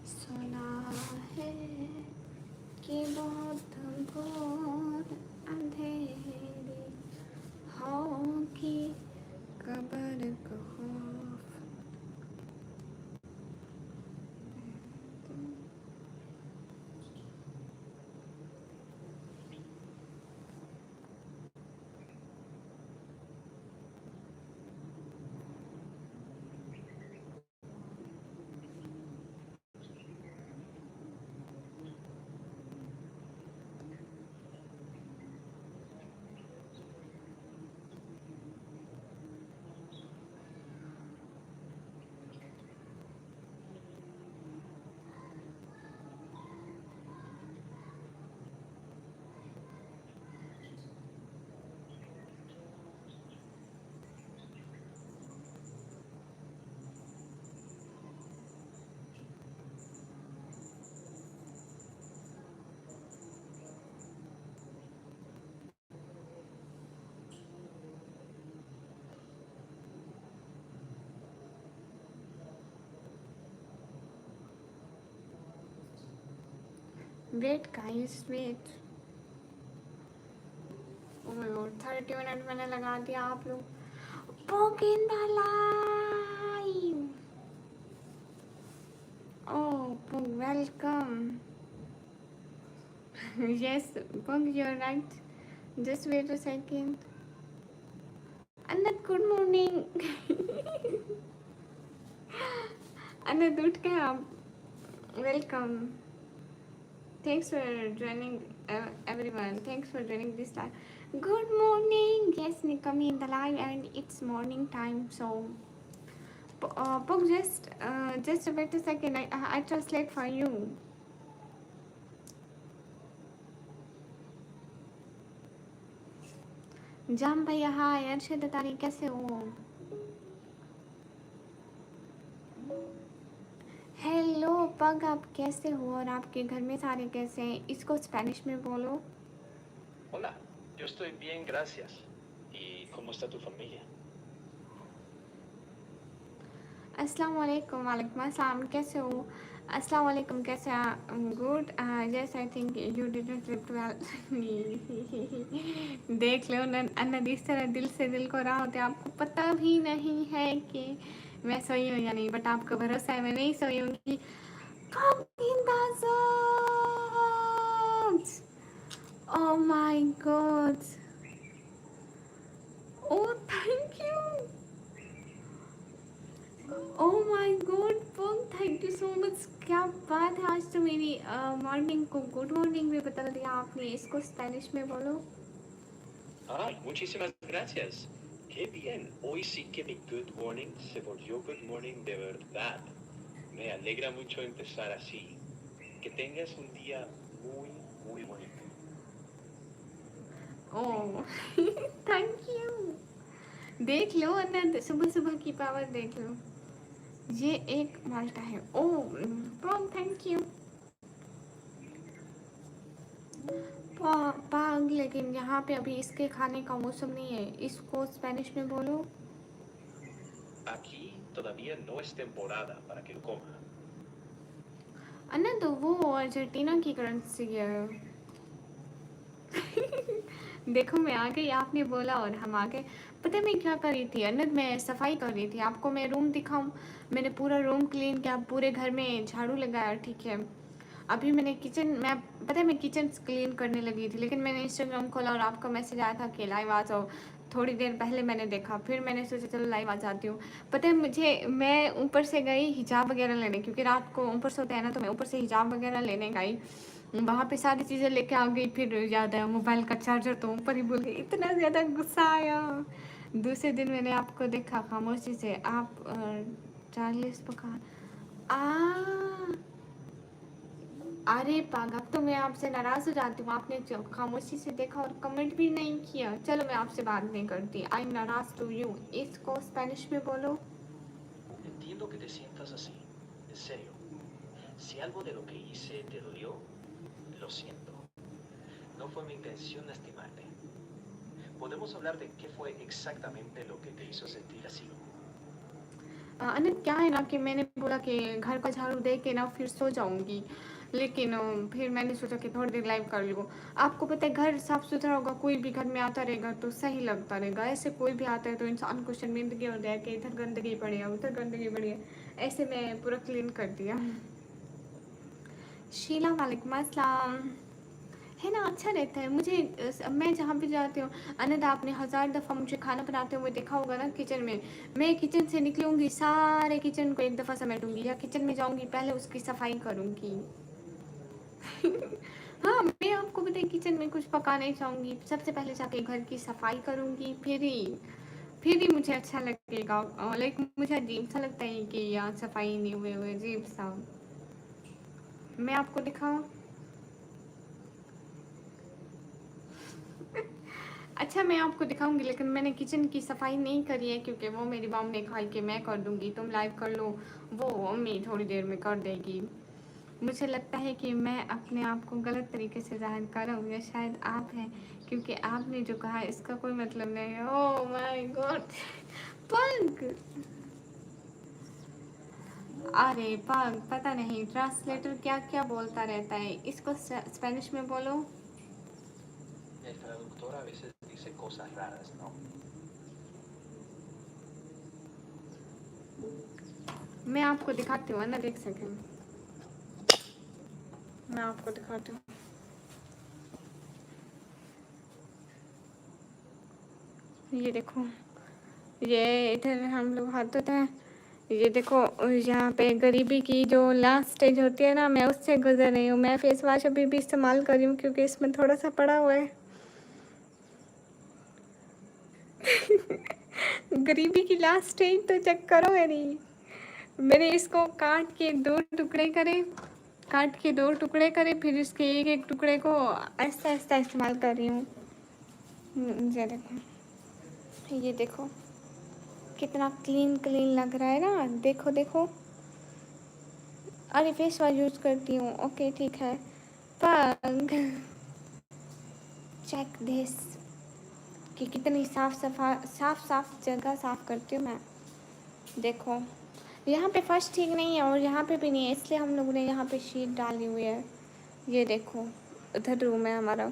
सुना है कि बहुत घोर अंधेरी होगी कब्र का खौफ। Wait guys wait. Oh my god 30 minute मैंने लगा दिया। आप लोग Book in the live. Oh, Pug, welcome. Yes, Pug, you're right. Just wait a second. Anand, good morning. Anand, उठ गए आप? Welcome. Thanks for joining, everyone. Thanks for joining this live. Good morning. Yes, Nikami in the live, and it's morning time. So, Pug, just wait a second. I translate for you. जाम भैया हाय। अर्शद तारी कैसे हो? Hello पग, आप कैसे हो और आपके घर में सारे कैसे हैं? इसको स्पेनिश में बोलो। Hola, yo estoy bien, gracias. ¿Y cómo está tu familia? अस्सलाम वालेकुम। वालेकुम अस्सलाम। कैसे हो? अस्सलाम वालेकुम। कैसे? Good. Yes I think you didn't sleep well. देख लो अन्न इस तरह दिल से दिल को रहा होते आपको पता भी नहीं है कि मैं सोई हूँ या नहीं, बट आपको भरोसा है मैं नहीं सोई हूँ। Oh my god. Oh, thank you. Oh my god, Pong, thank you so much. क्या बात है, आज तो मेरी मॉर्निंग को गुड मॉर्निंग भी बता दिया आपने। इसको स्पेनिश में बोलो। Ay, muchísimas gracias. Qué bien. Hoy sí que mi good morning se volvió good morning de verdad. Me alegra mucho empezar así. Que tengas un día muy, muy bonito. Oh thank you. देख लो अनंत, सुबह सुबह की power देख लो। ये एक माल्टा है। ओह pong, thank you. पाग, लेकिन यहाँ पे अभी इसके खाने का मौसम नहीं है। इसको स्पेनिश में बोलो। Aquí todavía no es temporada para que lo coma. अनंत, वो अर्जेंटीना की करेंसी है। देखो मैं आ गई, आपने बोला और हम आ गए। पता है मैं क्या कर रही थी अनंत? मैं सफाई कर रही थी। आपको मैं रूम दिखाऊं? मैंने पूरा रूम क्लीन किया, पूरे घर में झाड़ू लगाया, ठीक है। अभी मैंने किचन, मैं पता है मैं किचन क्लीन करने लगी थी, लेकिन मैंने इंस्टाग्राम खोला और आपका मैसेज आया था कि लाइव आ जाओ। थोड़ी देर पहले मैंने देखा, फिर मैंने सोचा चलो लाइव आ जाती हूँ। पता है मुझे, मैं ऊपर से गई हिजाब वगैरह लेने, क्योंकि रात को ऊपर सोते हैं ना, तो मैं ऊपर से हिजाब वगैरह लेने गई। वहाँ पे सारी चीज़ें लेके आ गई। फिर याद आया मोबाइल का चार्जर तो ऊपर ही भूल गई। इतना ज़्यादा गुस्सा आया। दूसरे दिन मैंने आपको देखा खामोशी से, आप चार्लिस पका आ अरे पागल, तो मैं आपसे नाराज़ हो जाती हूँ। आपने खामोशी से देखा और कमेंट भी नहीं किया। चलो मैं आपसे बात नहीं करती। आई एम नाराज़ टू यू। इसको स्पेनिश में बोलो। Entiendo que te sientas así. En serio. Si algo de lo que hice te dolió, lo siento. No fue mi intención lastimarte. Podemos hablar de qué fue exactamente lo que te hizo sentir así. अनंत क्या है ना कि मैंने बोला कि घर का झाड़ू दे के ना फिर सो जाऊँगी। लेकिन फिर मैंने सोचा कि थोड़ी देर लाइव कर लूँ। आपको पता है घर साफ-सुथरा होगा, कोई भी घर में आता रहेगा तो सही लगता रहेगा। ऐसे कोई भी आता है तो इंसान को शर्मिंदगी हो जाए कि इधर गंदगी पड़ी है, उधर गंदगी पड़ी है। ऐसे मैं पूरा क्लीन कर दिया। शीला वालेकुम अस्सलाम। है ना, अच्छा रहता है। मुझे मैं जहाँ भी जाती हूँ, अनंत आपने हज़ार दफ़ा मुझे खाना बनाते हुए देखा होगा ना किचन में। मैं किचन से निकलूँगी, सारे किचन को एक दफ़ा समेटूँगी, या किचन में जाऊँगी पहले उसकी सफाई करूँगी। हाँ, मैं आपको पता है किचन में कुछ पकाना ही चाहूँगी, सबसे पहले जाके घर की सफाई करूँगी, फिर ही मुझे अच्छा लगेगा। लाइक मुझे अजीब सा लगता है कि यहाँ सफाई नहीं हुए हुए, अजीब सा। मैं आपको दिखाऊँ? अच्छा, मैं आपको दिखाऊँगी, लेकिन मैंने किचन की सफाई नहीं करी है क्योंकि वो मेरी मॉम ने कहा कि मैं कर दूँगी, तुम लाइव कर लो, वो अम्मी थोड़ी देर में कर देगी। मुझे लगता है कि मैं अपने आप को गलत तरीके से ज़ाहिर कर रहा हूँ, या शायद आप हैं, क्योंकि आपने जो कहा इसका कोई मतलब नहीं है। Oh my God! पग! अरे पग, पता नहीं ट्रांसलेटर क्या-क्या बोलता रहता है। इसको स्पेनिश में बोलो। El traductor a veces dice cosas raras, ¿no? मैं आपको दिखाती हूँ ना, एक सेकंड। मैं आपको दिखाती हूँ। ये देखो, ये इधर हम लोग हाथ धोते हैं। ये देखो, यहाँ पे गरीबी की जो लास्ट स्टेज होती है ना, मैं उससे गुजर रही हूँ। मैं फेस वॉश अभी भी इस्तेमाल कर रही हूँ क्योंकि इसमें थोड़ा सा पड़ा हुआ है। गरीबी की लास्ट स्टेज तो चेक करो मेरी। मैंने इसको काट के दो टुकड़े करे, फिर इसके एक एक टुकड़े को आहिस्ता आहिस्ता इस्तेमाल कर रही हूँ। ये देखो कितना क्लीन क्लीन लग रहा है ना। देखो देखो, अरे फेस वॉश यूज़ करती हूँ, ओके ठीक है। पर चेक दिस कि कितनी साफ जगह साफ करती हूँ मैं। देखो, यहाँ पे फर्श ठीक नहीं है और यहाँ पे भी नहीं है, इसलिए हम लोगों ने यहाँ पे शीट डाली हुई है। ये देखो, उधर रूम है हमारा।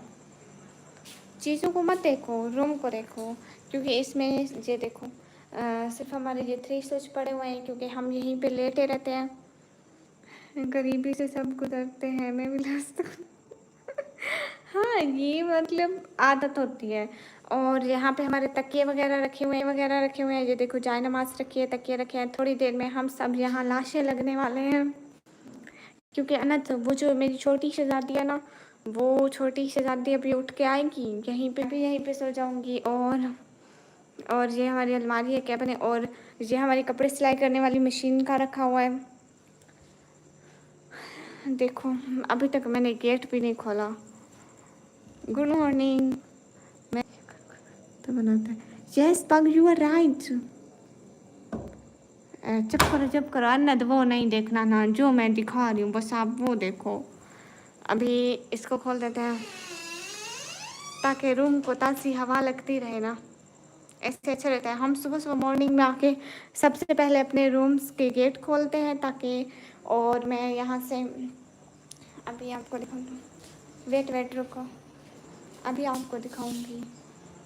चीज़ों को मत देखो, रूम को देखो, क्योंकि इसमें ये देखो सिर्फ हमारे ये 3 स्विच पड़े हुए हैं क्योंकि हम यहीं पे लेटे रहते हैं। गरीबी से सब गुजरते हैं, मैं भी लास्ट हाँ, ये मतलब आदत होती है। और यहाँ पे हमारे तकिए वगैरह रखे हुए हैं। ये देखो जाय नमाज़ रखी है, तकिए रखे हैं। थोड़ी देर में हम सब यहाँ लाशें लगने वाले हैं, क्योंकि अनंत वो जो मेरी छोटी शहज़ादी है ना, वो छोटी शहज़ादी अभी उठ के आएगी, यहीं पे सो जाऊँगी। और ये हमारी अलमारी है क्या बने, और ये हमारी कपड़े सिलाई करने वाली मशीन का रखा हुआ है। देखो, अभी तक मैंने गेट भी नहीं खोला। Good morning. मैं तो बनाता है। यस पग, यू आर राइट। चुप करो अन्नत, वो नहीं देखना ना जो मैं दिखा रही हूँ, बस आप वो देखो। अभी इसको खोल देते हैं ताकि रूम को ताज़ी हवा लगती रहे ना, ऐसे अच्छा रहता है। हम सुबह सुबह मॉर्निंग में आके सबसे पहले अपने रूम्स के गेट खोलते हैं ताकि, और मैं यहाँ से अभी आपको दिखाऊंगी। वेट रुको, अभी आपको दिखाऊंगी।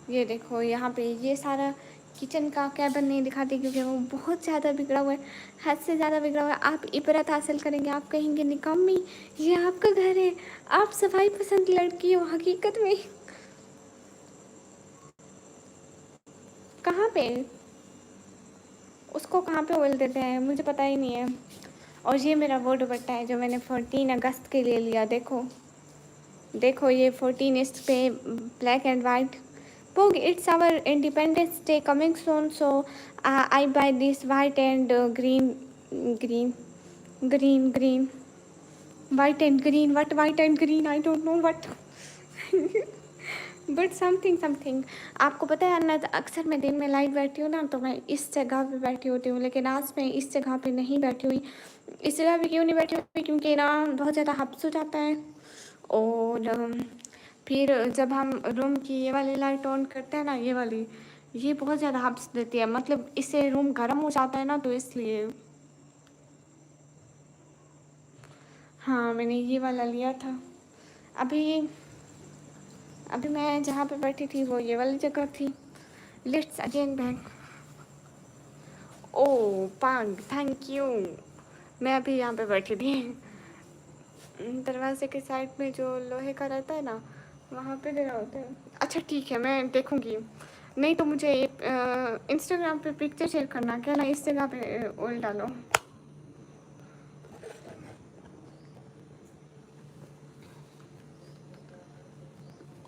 ये देखो यहाँ पे ये सारा किचन का कैबिन नहीं दिखाती क्योंकि वो बहुत ज़्यादा बिगड़ा हुआ है, हद से ज़्यादा बिगड़ा हुआ है। आप इबरत हासिल करेंगे, आप कहेंगे निकम्मी, ये आपका घर है, आप सफाई पसंद लड़की हो। हकीकत में कहाँ पे उसको कहाँ पे ऑयल देते हैं मुझे पता ही नहीं है। और ये मेरा वो दुपट्टा है जो मैंने 14 अगस्त के लिए लिया। देखो देखो, ये 14 इस पे black and white. Pog, it's our Independence Day coming soon, so I buy this white and green, green, white and green. What white and green? I don't know what. But something. आपको पता है अन्नत, अक्सर मैं दिन में live बैठी हूँ ना तो मैं इस जगह पे बैठी होती हूँ, लेकिन आज मैं इस जगह पे नहीं बैठी हुई। इस जगह पे क्यों नहीं बैठी हुई, क्योंकि ना बहुत ज़्यादा हब्स हो जाता है। और फिर जब हम रूम की ये वाली लाइट ऑन करते हैं ना, ये वाली, ये बहुत ज़्यादा हब्स देती है, मतलब इससे रूम गर्म हो जाता है ना, तो इसलिए। हाँ, मैंने ये वाला लिया था। अभी अभी मैं जहाँ पे बैठी थी वो ये वाली जगह थी। Let's again back. ओह पाग, थैंक यू। मैं अभी यहाँ पे बैठी थी। दरवाजे के साइड में जो लोहे का रहता है ना, वहाँ पे गिरा होता है। अच्छा ठीक है, मैं देखूँगी। नहीं तो मुझे इंस्टाग्राम पे पिक्चर शेयर करना, क्या ना इस जगह पे ऑयल डालो।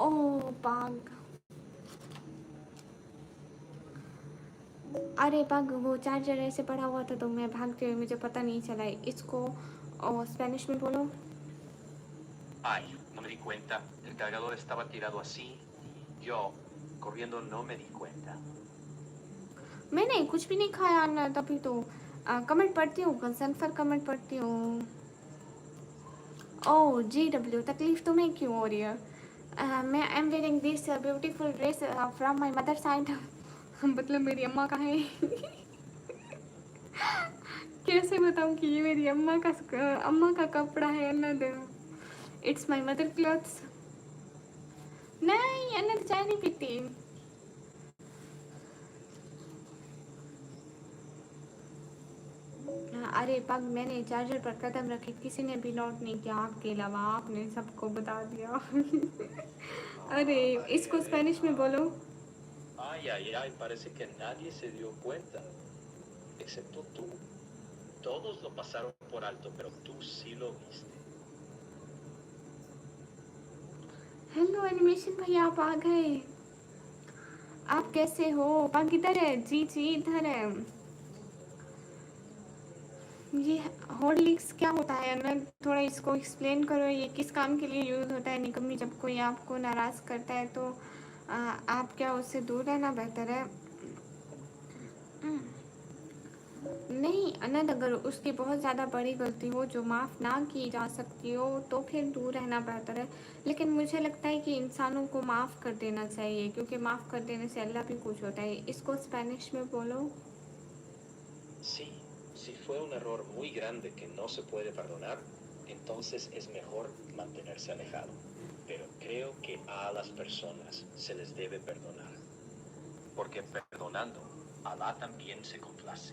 ओह पाग, अरे पाग वो चार्जर ऐसे पड़ा हुआ था तो मैं भागते हुए, मुझे पता नहीं चला। इसको स्पेनिश में बोलो। Ay, no me di cuenta. El cargador estaba tirado así. Yo, corriendo, no me di cuenta. मैंने कुछ भी नहीं खाया ना, तभी तो कमेंट पढ़ती हूँ, कंसनफर कमेंट पढ़ती हूँ। ओह GW, तकलीफ तुम्हें क्यों हो रही है? मैं I am wearing this beautiful dress from my mother side. मतलब मेरी अम्मा का है। कैसे बताऊँ कि ये मेरी अम्मा का कपड़ा है अनद। It's my mother clothes. नहीं अनद चाय नहीं पीती। अरे पग, मैंने चार्जर पर कदम रखे, किसी ने भी नोट नहीं किया आपके अलावा, आपने सबको बता दिया। अरे Ay, इसको ay, स्पेनिश में बोलो। ay, ay, ay, parece que nadie se dio cuenta, excepto tú. Todos lo pasaron por alto, pero tú sí lo viste. Hello animation भैया, आप आ गए। आप कैसे हो? पग इधर है, जी जी इधर है। ये हॉर्लिक्स क्या होता है? मैं थोड़ा इसको एक्सप्लेन करो, ये किस काम के लिए यूज़ होता है? निकम्मी, जब कोई आपको नाराज़ करता है तो आप क्या उससे दूर रहना बेहतर है? नहीं अनंत, अगर उसकी बहुत ज़्यादा बड़ी गलती हो जो माफ़ ना की जा सकती हो तो फिर दूर रहना बेहतर है। लेकिन मुझे लगता है कि इंसानों को माफ़ कर देना चाहिए, क्योंकि माफ़ कर देने से अल्लाह भी खुश होता है। इसको स्पेनिश में बोलो। Sí, si fue un error muy grande que no se puede perdonar, entonces es mejor mantenerse alejado. Pero creo que a las personas se les debe perdonar. Porque perdonando, Alá también se complace.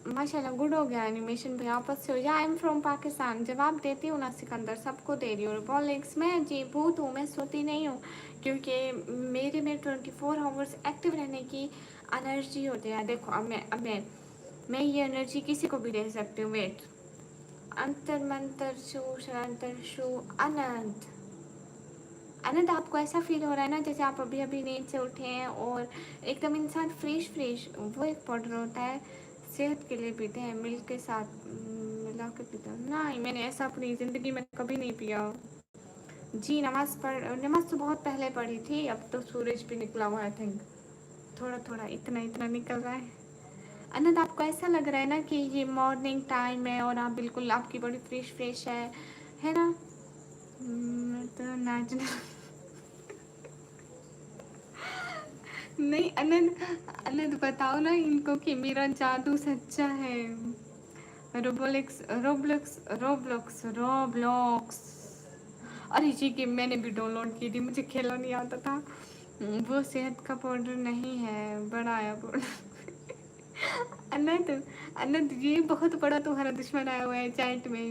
माशाल्लाह good हो गया animation भी, आपस से हो जाए। I am from Pakistan, जवाब देती हूँ ना सिकंदर, सबको दे रही हूँ। बॉलिक्स, मैं जी भूत हूँ, मैं सोती नहीं हूँ, क्योंकि मेरे में 24 आवर्स एक्टिव रहने की एनर्जी होती है। देखो अब मैं ये एनर्जी किसी को भी दे सकती हूँ। वेट, अंतर मंतर शु शरांतर शु अनंत। अनंत, आपको ऐसा फील हो रहा है ना जैसे आप अभी अभी नींद से उठे हैं और एकदम इंसान फ्रेश फ्रेश। वो एक पाउडर होता है, सेहत के लिए पीते हैं, मिल्क के साथ मिला के पीते हैं। नहीं, मैंने ऐसा अपनी ज़िंदगी में कभी नहीं पिया। जी नमाज तो बहुत पहले पढ़ी थी, अब तो सूरज भी निकला हुआ है। थिंक थोड़ा थोड़ा इतना इतना निकल रहा है। अनंत, आपको ऐसा लग रहा है ना कि ये मॉर्निंग टाइम है और आप बिल्कुल, आपकी बॉडी फ्रेश फ्रेश है ना? तो नाचना। नहीं अनंत, अनंत बताओ ना इनको कि मेरा जादू सच्चा है। रोबोलिक्स रोब्लॉक्स रोब्लॉक्स रोब्लॉक्स। अरे जी गेम मैंने भी डाउनलोड की थी, मुझे खेलना नहीं आता था। वो सेहत का पाउडर नहीं है, बड़ा आया पाउडर। अनंत, अनंत ये बहुत बड़ा तुम्हारा दुश्मन आया हुआ है चैट में।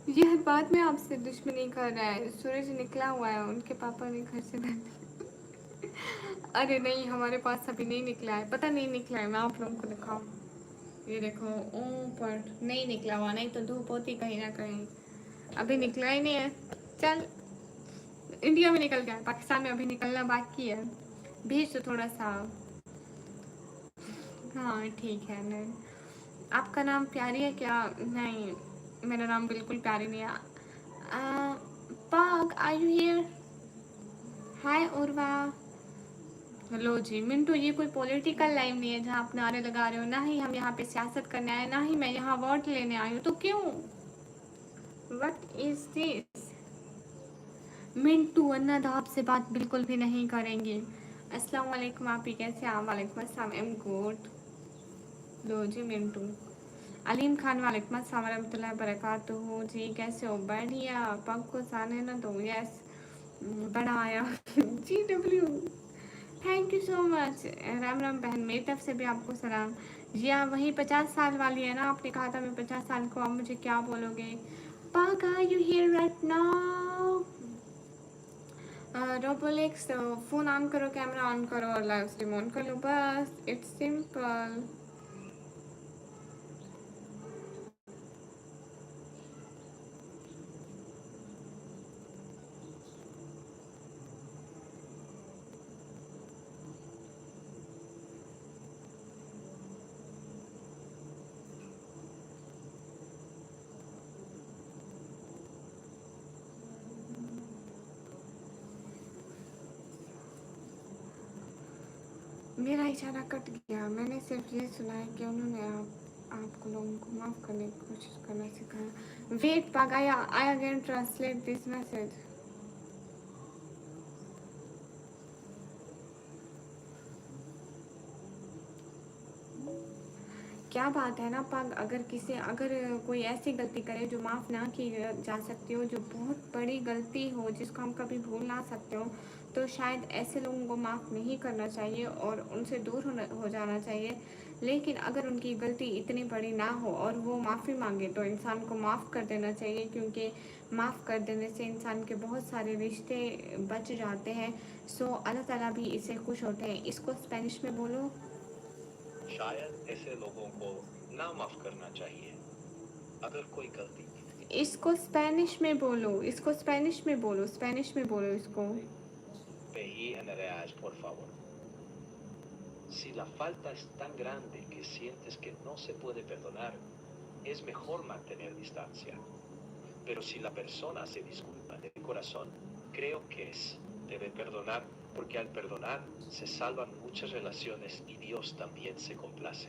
ये हर बात में आपसे दुश्मनी कर रहा है। सूरज निकला हुआ है, उनके पापा ने घर से अरे नहीं, हमारे पास अभी नहीं निकला है, पता नहीं निकला है। मैं आप लोगों को दिखाऊं, ये देखो ऊपर नहीं निकला हुआ, नहीं तो धूप होती कहीं ना कहीं। अभी निकला ही नहीं है। चल, इंडिया में निकल गया है, पाकिस्तान में अभी निकलना बाकी है। भेज दो थोड़ा सा। हाँ ठीक है। नहीं, आपका नाम प्यारी है क्या? नहीं, मेरा नाम बिल्कुल प्यारी नहीं है। Pug, are you here? Hi Urva. Hello ji Mintu, ये कोई पॉलिटिकल लाइव नहीं है जहाँ आप नारे लगा रहे हो, ना ही हम यहाँ पे सियासत करने आए, ना ही मैं यहाँ वोट लेने आई हूँ। तो क्यों? What is this? मिंटू अन्नद आपसे बात बिल्कुल भी नहीं करेंगे। अस्सलाम वालेकुम, आप ही कैसे हैं? वालेकुम अस्सलाम, एम गुड। लो जी मिंटू। अलीम खान वालेकुम अस्सलाम रहमतुल्लाहि बरकातुहू जी, कैसे हो? बढ़िया। पग को साने ना दो, यस बड़ा आया। जी W thank you so much. Ram Ram बहन, मेरी तरफ से भी आपको सलाम। जी हाँ, वही 50 साल वाली है ना, आपने कहा था मैं 50 साल को, आप मुझे क्या बोलोगे? Pug are you here right now? Roblox, phone on करो, कैमरा ऑन करो और लाइव स्ट्रीम ऑन कर लो, बस इट्स सिंपल। मेरा इशारा कट गया। मैंने सिर्फ ये सुना है कि उन्होंने आपको लोगों को माफ़ करने की कोशिश करना सिखाया। वेट पाग, I again translate this message. क्या बात है ना पग, अगर कोई ऐसी गलती करे जो माफ़ ना की जा सकती हो, जो बहुत बड़ी गलती हो, जिसको हम कभी भूल ना सकते हो, तो शायद ऐसे लोगों को माफ़ नहीं करना चाहिए और उनसे दूर हो जाना चाहिए। लेकिन अगर उनकी गलती इतनी बड़ी ना हो और वो माफ़ी मांगे तो इंसान को माफ़ कर देना चाहिए, क्योंकि माफ़ कर देने से इंसान के बहुत सारे रिश्ते बच जाते हैं। सो अल्लाह ताला भी इससे खुश होते हैं। इसको स्पेनिश में बोलो। शायद ऐसे लोगों को ना माफ करना चाहिए। अगर कोई गलती इसको स्पेनिश में बोलो, इसको स्पेनिश में बोलो, स्पेनिश में बोलो इसको। PINRAS, por favor. Si la falta es tan grande que sientes que no se puede perdonar, es mejor mantener distancia. Pero si la persona se disculpa de corazón, creo que debe perdonar, porque al perdonar se salvan muchas relaciones y Dios también se complace.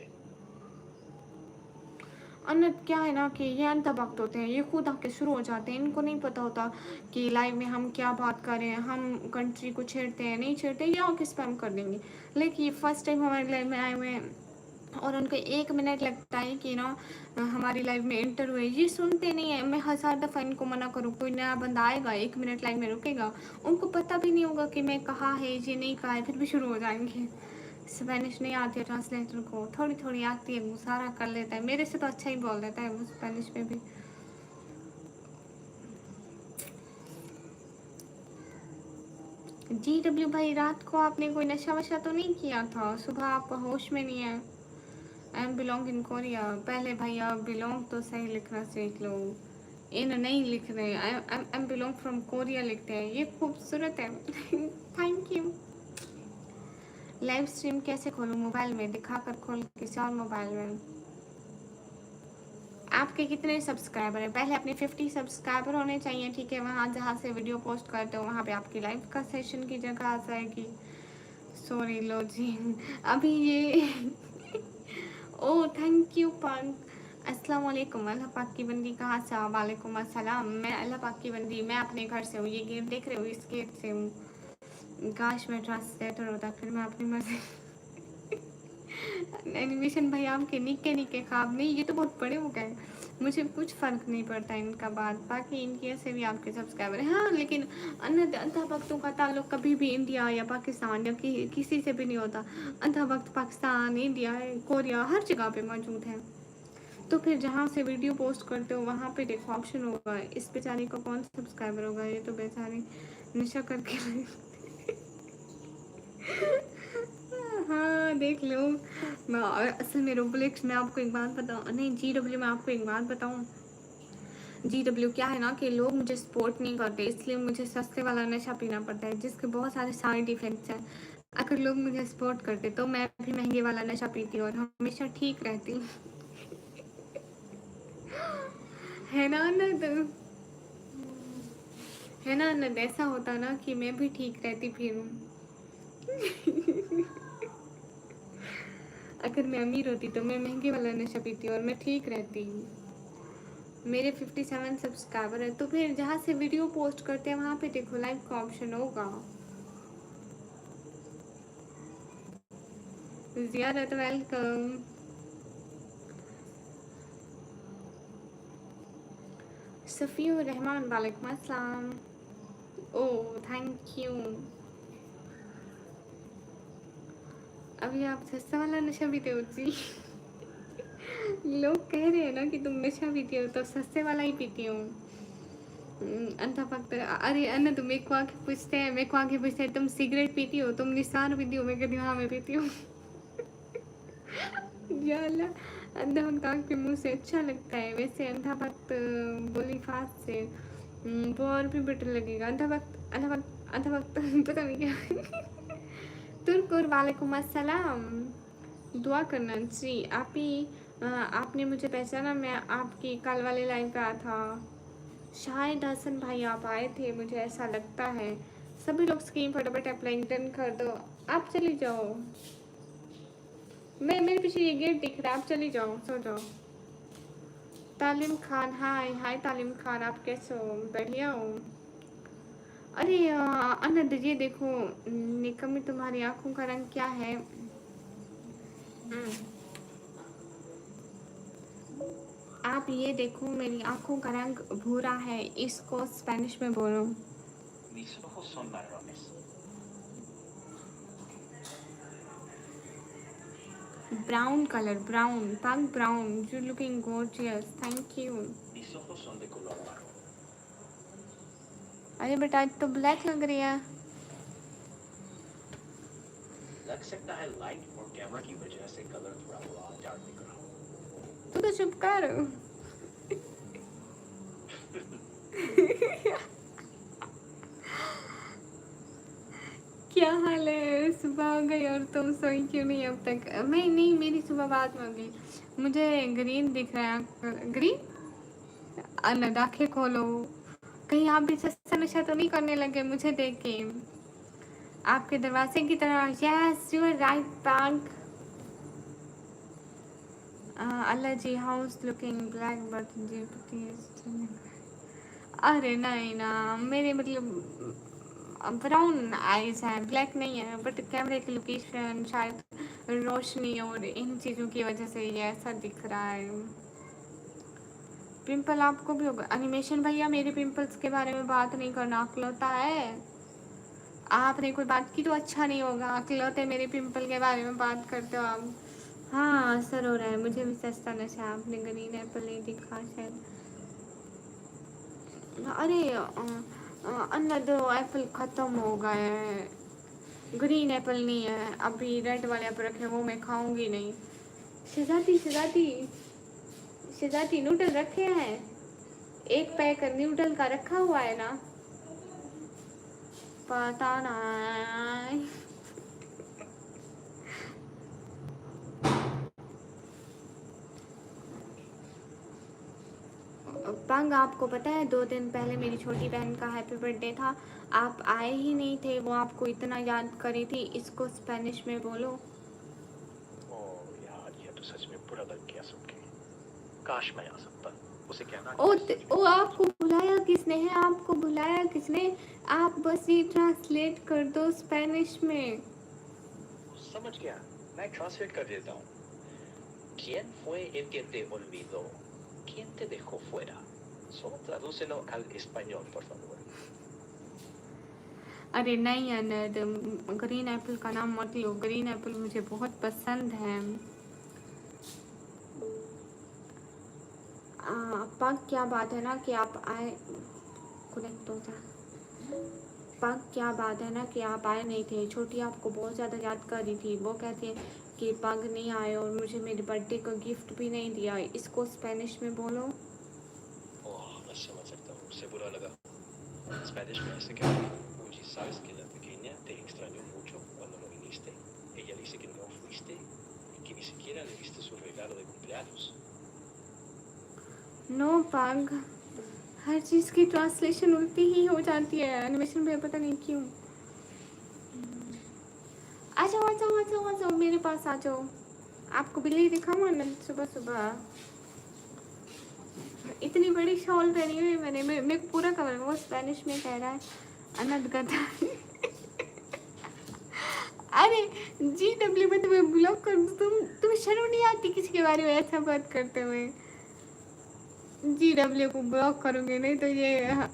अन्नत क्या है ना कि ये अंधा भक्त होते हैं, ये खुद आके शुरू हो जाते हैं। इनको नहीं पता होता कि लाइव में हम क्या बात कर रहे हैं, हम कंट्री को छेड़ते हैं नहीं छेड़ते, ये आके स्पैम कर देंगे। लेकिन फर्स्ट टाइम हमारे लाइव में आए हुए हैं और उनको 1 मिनट लगता है कि ना हमारी लाइव में एंटर हुए, ये सुनते नहीं है। मैं 1000 दफ़ा इनको मना करूँ, कोई नया बंदा आएगा 1 मिनट लाइव में रुकेगा, उनको पता भी नहीं होगा कि मैं कहा है ये नहीं कहा है, फिर भी शुरू हो जाएंगे। स्पेनिश नहीं आती है ट्रांसलेटर को, थोड़ी थोड़ी आती है, वो सारा कर लेता है, मेरे से तो अच्छा ही बोल देता है वो स्पेनिश में भी। जी डब्ल्यू भाई, रात को आपने कोई नशा वशा तो नहीं किया था? सुबह आप होश में नहीं है। I M belong in Korea. पहले भाई आप बिलोंग तो सही लिखना सीख लो, इन नहीं लिख रहे। I am belong from Korea लिखते हैं, ये खूबसूरत है। Thank you. लाइव स्ट्रीम कैसे खोलूँ? मोबाइल में दिखाकर खोल, किसी और मोबाइल में। आपके कितने सब्सक्राइबर हैं? पहले अपने 50 सब्सक्राइबर होने चाहिए, ठीक है? वहाँ जहाँ से वीडियो पोस्ट करते हो वहाँ पे आपकी लाइव का सेशन की जगह आ जाएगी। सॉरी लो जी, अभी ये ओ थैंक यू पाक। अस्सलाम वालेकुम। अल्लाह पाक की बंदी कहाँ से? वालेकुम अस्सलाम। मैं अल्लाह पाक की बंदी, मैं अपने घर से हूँ। ये गेट देख रहे हो, इस गेट से हूँ। काश मैं ट्रांसलेटर होता, फिर मैं अपनी मर्जी। एनिमेशन भाई आपके निक्के निक्के ख्वाब नहीं, ये तो बहुत बड़े हो गए। मुझे कुछ फ़र्क नहीं पड़ता इनका बात, बाकी इनकी से भी आपके सब्सक्राइबर हैं। हाँ लेकिन अन्य अंधा भक्तों का ताल्लुक कभी भी इंडिया या पाकिस्तान या किसी से भी नहीं होता। अंधा भक्त पाकिस्तान, इंडिया, कोरिया हर जगह पे मौजूद है। तो फिर जहाँ से वीडियो पोस्ट करते हो वहाँ पे देखो ऑप्शन होगा। इस बेचारी को कौन सब्सक्राइबर होगा? ये तो बेचारी नशा करके हाँ देख लो। मैं असल में रोबोलेक्स में आपको एक बात बताऊँ, नहीं जी डब्ल्यू में आपको एक बात बताऊँ। जी डब्ल्यू क्या है ना कि लोग मुझे सपोर्ट नहीं करते, इसलिए मुझे सस्ते वाला नशा पीना पड़ता है, जिसके बहुत सारे साइड इफ़ेक्ट्स हैं। अगर लोग मुझे सपोर्ट करते तो मैं भी महंगे वाला नशा पीती और हमेशा ठीक रहती। है ना नद, है ना नद, ऐसा होता ना कि मैं भी ठीक रहती फिर। अगर मैं अमीर होती तो मैं महंगे वाला नशा पीती और मैं ठीक रहती। मेरे 57 सब्सक्राइबर है, तो फिर जहाँ से वीडियो पोस्ट करते हैं वहाँ पे देखो लाइव का ऑप्शन होगा। ज़ियारत वेलकम। सफ़ीउर रहमान वालेकुम अस्सलाम। ओह थैंक यू। अभी आप सस्ता वाला नशा पीते हो जी? लोग कह रहे हैं ना कि तुम नशा पीती हो, तो सस्ते वाला ही पीती हूँ। अंधा भक्त। अरे अन्ना, तुम मेरे को आके पूछते हैं, तुम सिगरेट पीती हो, तुम निशान पीती हो? मैं कहती हूँ हाँ मैं पीती हूँ। या अल्लाह, अंधा भक्त आपके मुंह से अच्छा लगता है। वैसे अंधा भक्त बोली फास्ट से वो और भी बेटर लगेगा। अंधा भक्त पता नहीं क्या। तुर्कुर वालेकुम अस्सलाम। दुआ करना जी। आपने मुझे पहचाना? मैं आपकी कल वाले लाइव पे आया था, शायद हसन भाई आप आए थे, मुझे ऐसा लगता है। सभी लोग स्क्रीन फटाफट अप्लाई डन कर दो। आप चली जाओ, मैं मेरे पीछे ये गेट दिख रहा है, आप चली जाओ, सो जाओ। तालिम खान, हाय हाय तालिम खान, आप कैसे हो? बढ़िया हो? अरे अनंत ये देखो, निकम्मी तुम्हारी आंखों का रंग क्या है? आप ये देखो, मेरी आंखों का रंग भूरा है, इसको स्पेनिश में बोलो। Mis ojos son marrones. Brown colour, brown, pug brown, you looking gorgeous, thank you. Mis ojos son de color marrón. अरे बेटा आज तो ब्लैक लग रही है। लग सकता है लाइट और कैमरा की वजह से कलर थोड़ा डार्क दिख रहा हो। तू तो चुप कर। क्या हाल है? सुबह हो गई और तुम सोई क्यों नहीं अब तक? मैं नहीं, मेरी सुबह बाद में हो गई। मुझे ग्रीन दिख रहा है। ग्रीन? अनद आंखें खोलो, कहीं आप भी सस्ता नशा तो नहीं करने लगे मुझे देख के? आपके दरवाजे की तरह। Yes you are right bank. Allah ji, house looking black but जी प्लीज। अरे नहीं ना, मेरे मतलब ब्राउन आईज है, ब्लैक नहीं है, बट कैमरे की लोकेशन शायद रोशनी और इन चीज़ों की वजह से ये ऐसा दिख रहा है। पिंपल आपको भी होगा? एनिमेशन भैया, मेरे पिंपल्स के बारे में बात नहीं करना, अकलौता है। आपने कोई बात की तो अच्छा नहीं होगा, अकलौते मेरे पिंपल के बारे में बात करते हो आप। हाँ असर हो रहा है, मुझे भी सस्ता नशा। आपने ग्रीन एप्पल नहीं दिखा शायद। अरे अन्ना, दो एप्पल ख़त्म हो गए हैं। ग्रीन एप्पल नहीं है अभी, रेड वाले एप्पल रखे, वो मैं खाऊंगी नहीं। शहजादी शहजादी शहजादी, नूडल रखे हैं, एक पैक नूडल का रखा हुआ है ना? पता नहीं। पंग, आपको पता है 2 दिन पहले मेरी छोटी बहन का हैप्पी बर्थडे था, आप आए ही नहीं थे। वो आपको इतना याद करी थी, इसको स्पेनिश में बोलो। ओह यार, ये तो सच में बुरा लग गया सुन के। काश मैं आ सकता। उसे कहना कि ओ मैं सच में आपको बुलाया किसने है? आपको बुलाया किसने? आप बस ये ट्रांसलेट कर दो स्पेनिश में। समझ गया, मैं ट्रांसलेट कर देता हूँ। ¿Quién fue el que te olvidó? ¿Quién te dejó fuera? Solo tradúcelo al español, por favor. अरे नहीं अनद, ग्रीन एप्पल का नाम मत लो, ग्रीन एप्पल मुझे बहुत पसंद है। पग क्या बात है ना कि आप आए, कनेक्ट हो जा। पग क्या बात है ना कि आप आए नहीं थे। छोटी आपको बहुत ज़्यादा याद कर रही थी, वो कहती है कि पग नहीं आए और मुझे मेरे बर्थडे का गिफ्ट भी नहीं दिया। इसको स्पेनिश में बोलो। ओह, मैं समझ सकता हूँ, उसे बुरा लगा। Spanish me hace que oye, sabes que la pequeña te extrañó mucho cuando no viniste. Ella dice que no fuiste y que ni siquiera le diste su regalo de cumpleaños. नो पग, हर चीज़ की ट्रांसलेशन उल्टी ही हो जाती है animation में, पता नहीं क्यों। आ जाओ आ जाओ आ जाओ आ जाओ, मेरे पास आ जाओ। आपको बिल्ली दिखाऊँ ना सुबह सुबह? इतनी बड़ी शॉल पहनी हुई मैंने, मेरे को पूरा कवर, वो स्पेनिश में कह रहा है अनद गधा। अरे GW में तुम्हें ब्लॉक कर दूं, तुम्हें शर्म नहीं आती किसी के बारे में ऐसा बात करते हुए? GW को ब्लॉक करूंगी, नहीं तो ये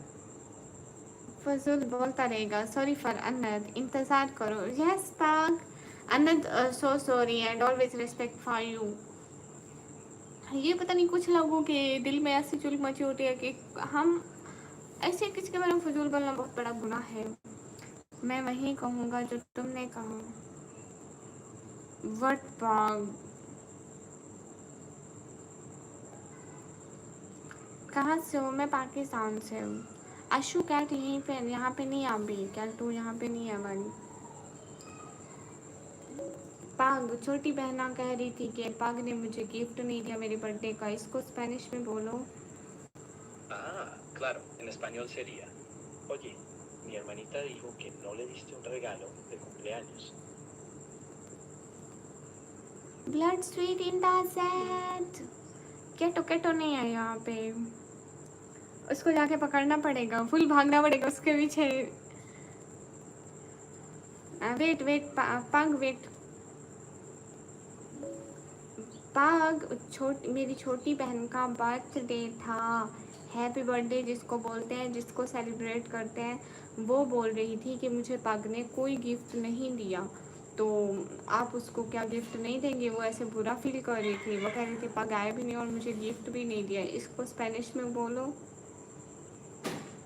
फजूल बोलता रहेगा। सॉरी फॉर अनद, इंतजार करो। यस पाक अनद, so sorry and always respect for you. ये पता नहीं कुछ लोगों के दिल में ऐसी चुल मची होती है कि हम ऐसे किसी के बारे में फजूल बोलना बहुत बड़ा गुनाह है। मैं वही कहूँगा जो तुमने कहा। वट पाग, कहाँ से हो? मैं पाकिस्तान से हूँ। आशु कैट यहीं पे, यहाँ पे नहीं आ भी, कैट तू यहाँ पे नहीं है हमारी। पाग, छोटी बहना कह रही थी कि पाग ने मुझे गिफ्ट नहीं दिया मेरे बर्थडे का। इसको स्पेनिश में बोलो। Ah, claro, en español sería, oye, mi hermanita dijo que no le diste un regalo de cumpleaños. Blood sweet in the set. Keto keto नहीं है यहाँ पे, उसको जाके पकड़ना पड़ेगा, फुल भागना पड़ेगा उसके पीछे। वेट वेट पाग वेट। पाग, मेरी छोटी बहन का बर्थडे था। हैप्पी बर्थडे जिसको बोलते हैं, जिसको सेलिब्रेट करते हैं, वो बोल रही थी कि मुझे पग ने कोई गिफ्ट नहीं दिया, तो आप उसको क्या गिफ्ट नहीं देंगे? वो ऐसे बुरा फील कर रही थी, वो कह रही थी पग आया भी नहीं और मुझे गिफ्ट भी नहीं दिया। इसको स्पेनिश में बोलो।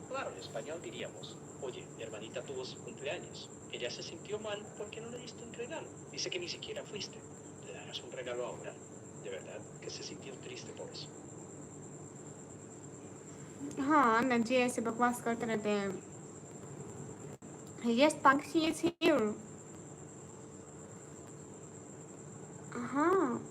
Claro, en español diríamos, oye, mi hermanita tuvo su cumpleaños. Ella se sintió mal porque no le diste un regalo. Dice que ni siquiera fuiste. ¿Le darás un regalo ahora? De verdad que se sintió triste por eso. हाँ नजी ऐसे बकवास करते रहते हैं। Yes पग she is here. हाँ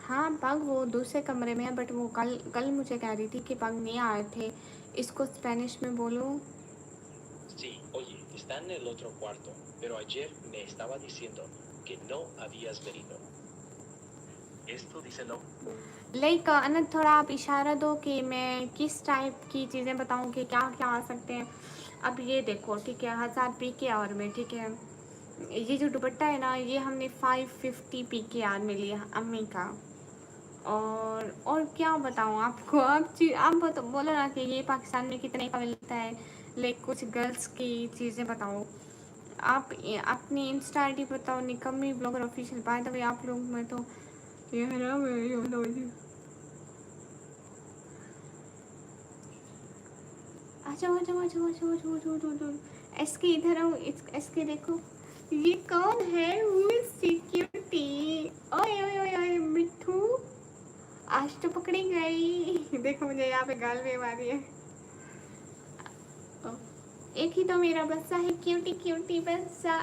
हाँ पग वो दूसरे कमरे में है, बट वो कल मुझे कह रही थी कि पग नहीं आए थे। इसको स्पेनिश में बोलो। Sí, oye, está en el otro cuarto, pero ayer me estaba diciendo que no habías venido. Esto díselo. Like Anant, थोड़ा आप इशारा दो कि मैं किस टाइप की चीज़ें बताऊं कि क्या क्या आ सकते हैं। अब ये देखो, ठीक है, 1000 PKR में, ठीक है, ये जो दुपट्टा है ना, ये हमने 550 PKR में लिया अम्मी का। और क्या बताऊँ आपको, आप बोलो ना कि ये पाकिस्तान में कितने का मिलता है। लाइक कुछ गर्ल्स की चीज़ें बताओ। आप अपनी इंस्टा ID बताओ, निकम्मी blogger official. By the way आप लोग में तो ये है ना, ये बताओ जी। अच्छा अच्छा अच्छा अच्छा अच्छा अच्छा अच्छा अच्छा। एसके इधर आओ, एसके देखो ये कौन है। Who is security? ओए ओए ओए ओए मिठू, आज तो पकड़ी गई। देखो मुझे यहाँ पे गाल में मारी है। एक ही तो मेरा बच्चा है, क्यूटी क्यूटी बच्चा।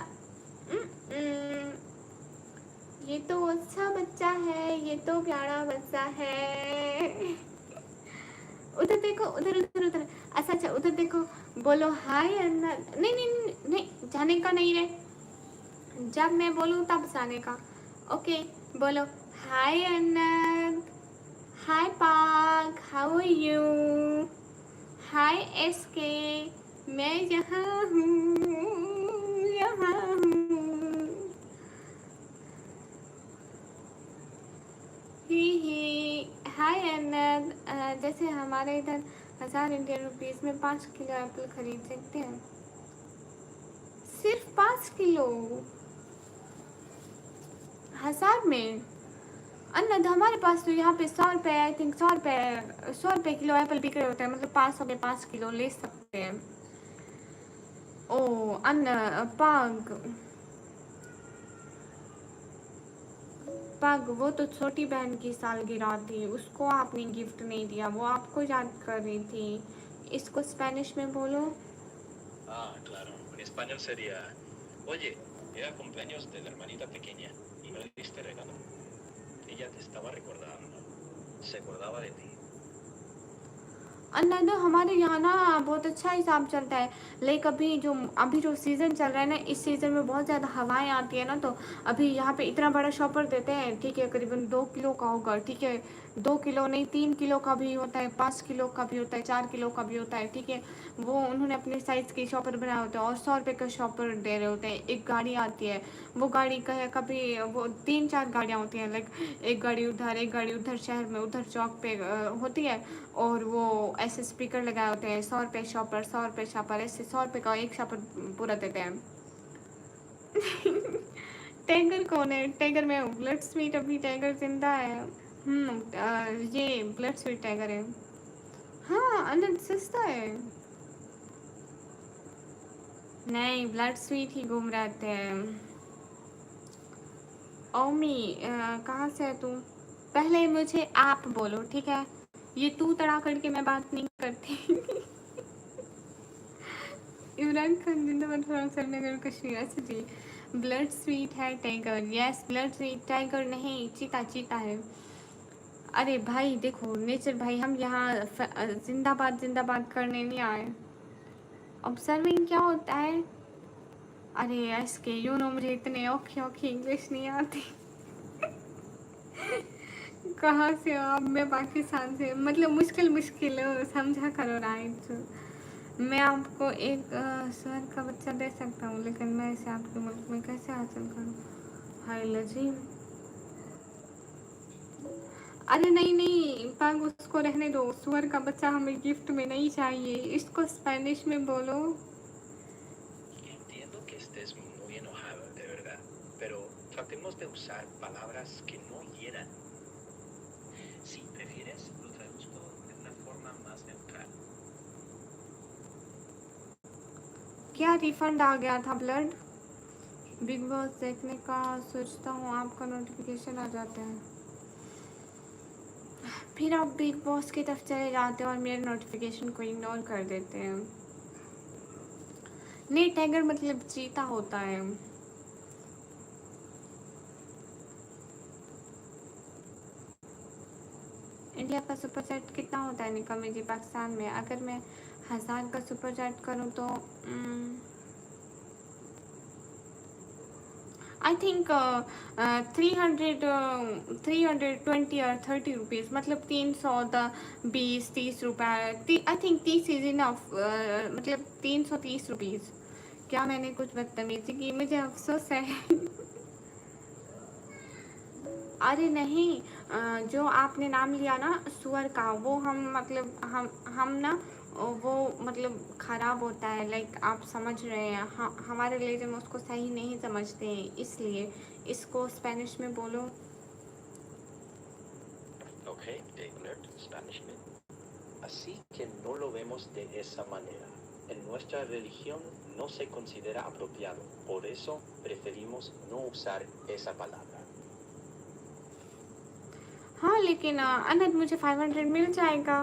ये तो अच्छा बच्चा है, ये तो प्यारा बच्चा है। उधर देखो, उधर उधर उधर। अच्छा अच्छा उधर देखो, बोलो हाय अन्ना। नहीं नहीं नहीं नहीं, जाने का नहीं रे, जब मैं बोलूँ तब जाने का। ओके बोलो हाय अन्नत, हाय पाक, how are you, hi SK, मैं यहाँ हूँ, यहाँ हूँ। ही हाय अन्नत। जैसे हमारे इधर 1000 इंडियन रुपीज़ में 5 किलो एप्पल खरीद सकते हैं। सिर्फ 5 किलो 1000 में? अन्नत हमारे पास तो यहाँ पे 100 रुपये, आई थिंक 100 रुपये किलो एप्पल बिक रहे होते हैं, मतलब 500 के 5 किलो ले सकते हैं। ओ अन्न पाग पाग, वो तो छोटी बहन की सालगिरह थी, उसको आपने गिफ्ट नहीं दिया, वो आपको याद कर रही थी। इसको स्पेनिश में बोलो। Ah, claro, en español sería, oye, era cumpleaños de la hermanita pequeña y no le diste regalo. Ella te estaba recordando, se acordaba de ti. नहीं तो हमारे यहाँ ना बहुत अच्छा हिसाब चलता है। लाइक अभी जो सीज़न चल रहा है ना, इस सीज़न में बहुत ज़्यादा हवाएं आती है ना, तो अभी यहाँ पे इतना बड़ा शॉपर देते हैं, ठीक है, करीबन 2 किलो का होगा, ठीक है, 2 किलो नहीं, 3 किलो का भी होता है, 5 किलो का भी होता है, 4 किलो का भी होता है, ठीक है। वो उन्होंने अपने साइज़ के शॉपर बनाए होते हैं और 100 रुपये का शॉपर दे रहे होते हैं। एक गाड़ी आती है, वो गाड़ी का है, कभी वो 3-4 गाड़ियाँ होती हैं, लाइक एक गाड़ी उधर, एक गाड़ी उधर, शहर में उधर चौक पे होती है। और वो ऐसे स्पीकर लगाए होते हैं, 100 रुपये शॉपर, 100 रुपये शॉपर, ऐसे 100 रुपये का एक शॉपर पूरा देते हैं। टाइगर कौन है? टाइगर में ब्लड स्वीट, अभी टाइगर जिंदा है। ये ब्लड स्वीट टाइगर है। हाँ, अनंत सस्ता है। नहीं, ब्लड स्वीट ही घूम रहे थे। ओमी, कहाँ से है तू? पहले मुझे आप बोलो, ठीक है, ये तू तड़ा करके मैं बात नहीं करती। इमरान खान जिंदाबाद फ्रॉम श्रीनगर कश्मीर। अच्छा जी, ब्लड स्वीट है tiger, yes blood sweet tiger नहीं, चीता चीता है। अरे भाई देखो नेचर भाई, हम यहाँ जिंदाबाद जिंदाबाद करने नहीं आए। ऑब्जर्विंग क्या होता है? अरे इसके यू नो मुझे इतने औखी औखी इंग्लिश नहीं आती। कहाँ से हो आप? मैं पाकिस्तान से, मतलब मुश्किल मुश्किल समझा करो राइट। मैं आपको एक स्वर का बच्चा दे सकता हूँ, लेकिन मैं इसे आपके मुल्क में कैसे हासिल करूँ? हाय लजीम। अरे नहीं नहीं पाग, उसको रहने दो, सुअर का बच्चा हमें गिफ्ट में नहीं चाहिए, इसको स्पेनिश में बोलो। Entiendo que estés muy enojado, de verdad, pero tratemos de usar palabras que no hieran. Si prefieres, lo traduzco de una forma más neutral. क्या रिफंड आ गया था ब्लड? बिग बॉस देखने का सोचता हूँ, आपका नोटिफिकेशन आ जाता है, फिर आप बिग बॉस की तरफ चले जाते हैं और मेरे नोटिफिकेशन को इग्नोर कर देते हैं। नहीं, टाइगर मतलब चीता होता है। इंडिया का सुपर चैट कितना होता है निकम्मे जी पाकिस्तान में? अगर मैं 1000 का सुपर चैट करूँ तो आई थिंक 320 और 30 रुपीज़, मतलब 320-30 रुपये। आई थिंक 30 इज इनफ, मतलब 330 रुपीज़। क्या मैंने कुछ बदतमीजी की? मुझे अफसोस है। अरे नहीं, जो आपने नाम लिया ना सुअर का, वो हम मतलब हम ना वो मतलब ख़राब होता है, लाइक आप समझ रहे हैं, हमारे रिलीजन में उसको सही नहीं समझते हैं, इसलिए इसको स्पेनिश में बोलो। Ok, alert, Spanish में. Así que no lo vemos de esa manera. En nuestra religión no se considera apropiado, por eso preferimos no usar esa palabra. हाँ लेकिन अनद मुझे 500 मिल जाएगा।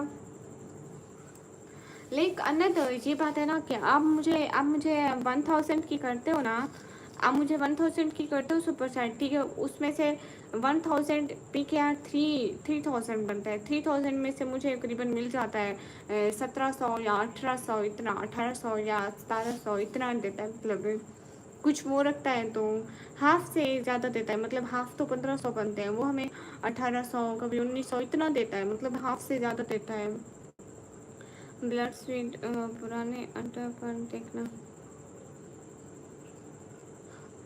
लाइक अनद ये बात है ना कि आप मुझे 1000 की करते हो ना, आप मुझे 1000 की करते हो सुपर चैट, ठीक है, उसमें से 1000 पी के आर 3000 बनता है, 3000 में से मुझे करीबन मिल जाता है 1700 या 1800, इतना 1800 या 1700 इतना देता है, मतलब कुछ वो रखता है तो हाफ से ज़्यादा देता है, मतलब हाफ तो 1500 बनते हैं, वो हमें 1800 कभी 1900 इतना देता है, मतलब हाफ से ज़्यादा देता है। ब्लड स्वीट पुराने अड्डा पर देखना।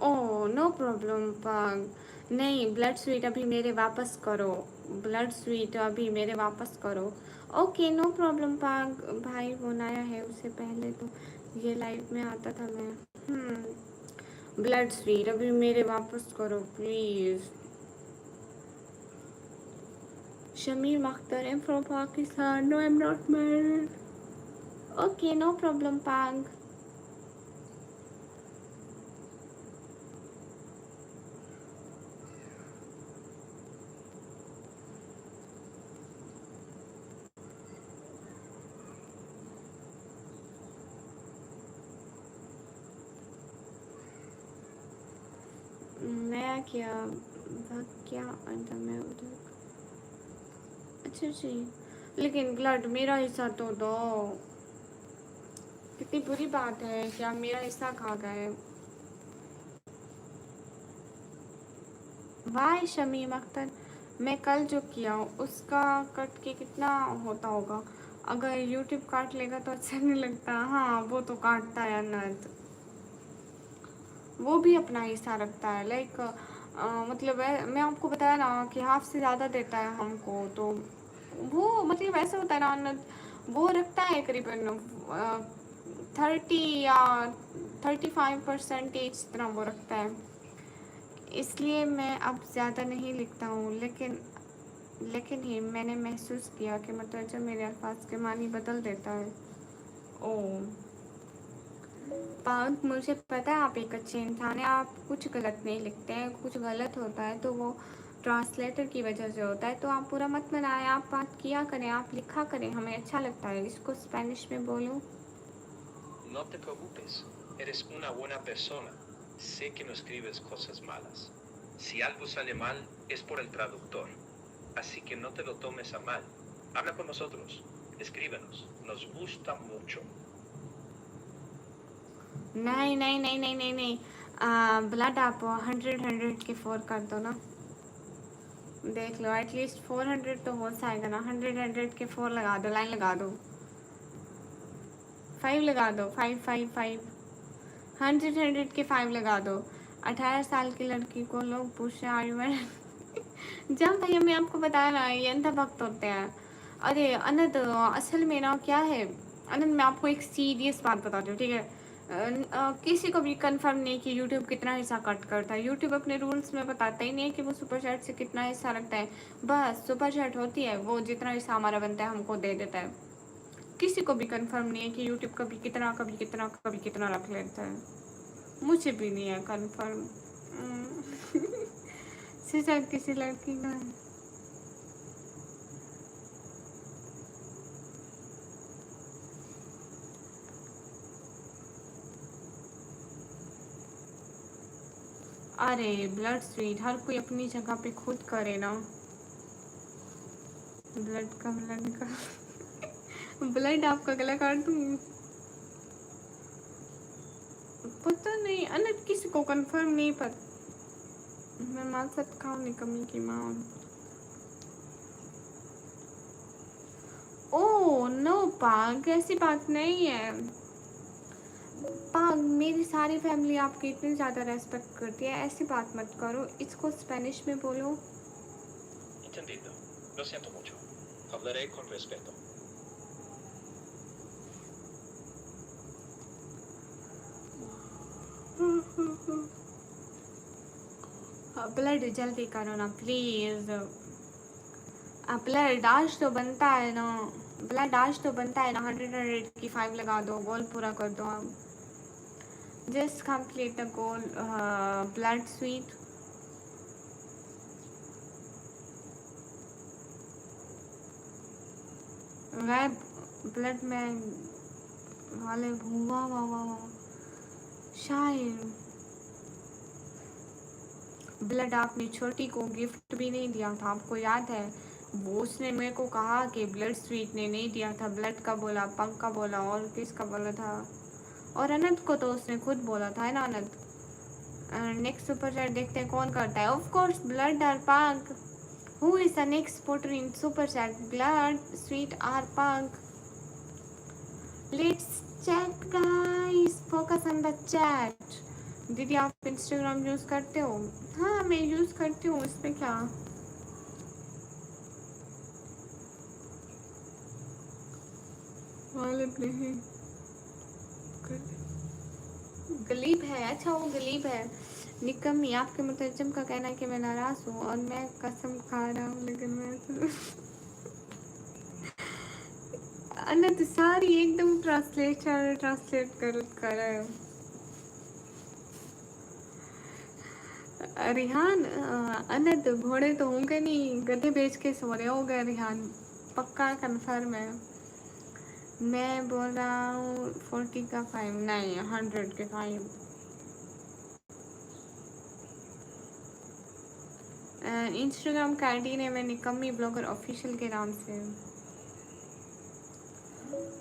ओह नो प्रॉब्लम पाग। नहीं, ब्लड स्वीट अभी मेरे वापस करो, ब्लड स्वीट अभी मेरे वापस करो। ओके नो प्रॉब्लम पाग भाई, वो नया है, उससे पहले तो ये लाइव में आता था मैं। ब्लड स्वीट अभी मेरे वापस करो please. Shamir मख्तर, I'm from Pakistan. No, I'm not married. Okay, no problem, Pang. मैं क्या भाग क्या अंदर में उधर। अच्छा जी, लेकिन ब्लड मेरा हिस्सा तो दो। कितनी बुरी बात है कि आप मेरा हिस्सा खा गए। वाह शमीम अख्तर, मैं कल जो किया उसका कट के कितना होता होगा? अगर यूट्यूब काट लेगा तो अच्छा नहीं लगता। हाँ वो तो काटता है अनंत, वो भी अपना हिस्सा रखता है। लाइक मतलब मैं आपको बताया ना कि हाफ से ज़्यादा देता है हमको, तो वो मतलब ऐसा होता है ना अनंत, वो रखता है करीबन 30 या 35% तरह वो रखता है। इसलिए मैं अब ज़्यादा नहीं लिखता हूँ, लेकिन ही मैंने महसूस किया कि मतलब मेरे अल्फाज के मानी बदल देता है। ओह पाउंड, मुझे पता है आप एक अच्छे इंसान हैं, आप कुछ गलत नहीं लिखते हैं। कुछ गलत होता है तो वो ट्रांसलेटर की वजह से होता है, तो आप पूरा मत मनाएं, आप बात किया करें, आप लिखा करें, हमें अच्छा लगता है। इसको स्पेनिश में बोलो। No te preocupes, eres una buena persona. Sé que no escribes cosas malas. Si algo sale mal, es por el traductor. Así que no te lo tomes a mal. Habla con nosotros. Escríbenos. Nos gusta mucho. नहीं नहीं नहीं नहीं नहीं नहीं, blood आप 100 के 4 कर दो ना। देख लो एटलीस्ट 400 तो हो जाएगा ना। 100 के 4 लगा दो, लाइन लगा दो, 5 लगा दो, 5 100 के 5 लगा दो। 18 साल की लड़की को लोग पूछे आयुर्वेद जब भैया मैं आपको बताया ना ये अंधभक्त होते हैं। अरे अनंत असल में ना क्या है अनंत, मैं आपको एक सीरियस बात बताती हूँ, ठीक है? किसी को भी कंफर्म नहीं कि यूट्यूब कितना हिस्सा कट करता है। यूट्यूब अपने रूल्स में बताता ही नहीं है कि वो सुपर चैट से कितना हिस्सा रखता है। बस सुपर चैट होती है, वो जितना हिस्सा हमारा बनता है हमको दे देता है। किसी को भी कंफर्म नहीं है कि यूट्यूब कभी कितना रख लेता है। मुझे भी नहीं है कंफर्म। सिर्फ किसी लड़की का है। अरे ब्लड स्वीट, हर कोई अपनी जगह पे खुद करे ना। ब्लड का ब्लड आपका गला काट दूँ? पता नहीं अनंत, किसी को कंफर्म नहीं पता। मैं माल सत खाऊँ निकम्मी की माँ। ओ नो पाग, ऐसी बात नहीं है पाग। मेरी सारी फैमिली आपकी इतनी ज़्यादा रेस्पेक्ट करती है, ऐसी बात मत करो। इसको स्पेनिश में बोलो। Entendido. Lo siento mucho. Hablaré con respeto. Blood जल्दी करो ना प्लीज़। ब्लड आज तो बनता है ना, ब्लड आज तो बनता है ना। 100 की 5 लगा दो, गोल पूरा कर दो आप। Just complete the goal blood sweet. Gap blood में वाले वाह वाह वाह वाह शायर। ब्लड आपने छोटी को गिफ्ट भी नहीं दिया था, आपको याद है? वो उसने मेरे को कहा कि ब्लड स्वीट ने नहीं दिया था। ब्लड का बोला, पंख का बोला, और किसका बोला था? और अनंत को तो उसने खुद बोला था, है ना अनंत? नेक्स्ट सुपर चैट देखते हैं कौन करता है। ऑफ कोर्स ब्लड और पंख। Who is the next supporter in super chat, blood sweet और पंख? Let's check guys, focus on the chat. दीदी आप इंस्टाग्राम यूज़ करते हो? हाँ मैं यूज़ करती हूँ, इसमें क्या? गालिब नहीं, गलीब है। अच्छा वो गलीब है। निकम्मी, आपके मुतरजम का कहना है कि मैं नाराज़ हूँ और मैं कसम खा रहा हूँ, लेकिन मैं अनंत सारी एकदम ट्रांसलेट कर रहे हो। रिहान अनंत घोड़े तो होंगे नहीं, गधे बेच के सो रहे हो गए रिहान, पक्का कंफर्म है। मैं बोल रहा हूँ 40 का 5 नहीं, 100 के 5। इंस्टाग्राम का आईडी ने मैं निकम्मी ब्लॉगर ऑफिशियल के नाम से।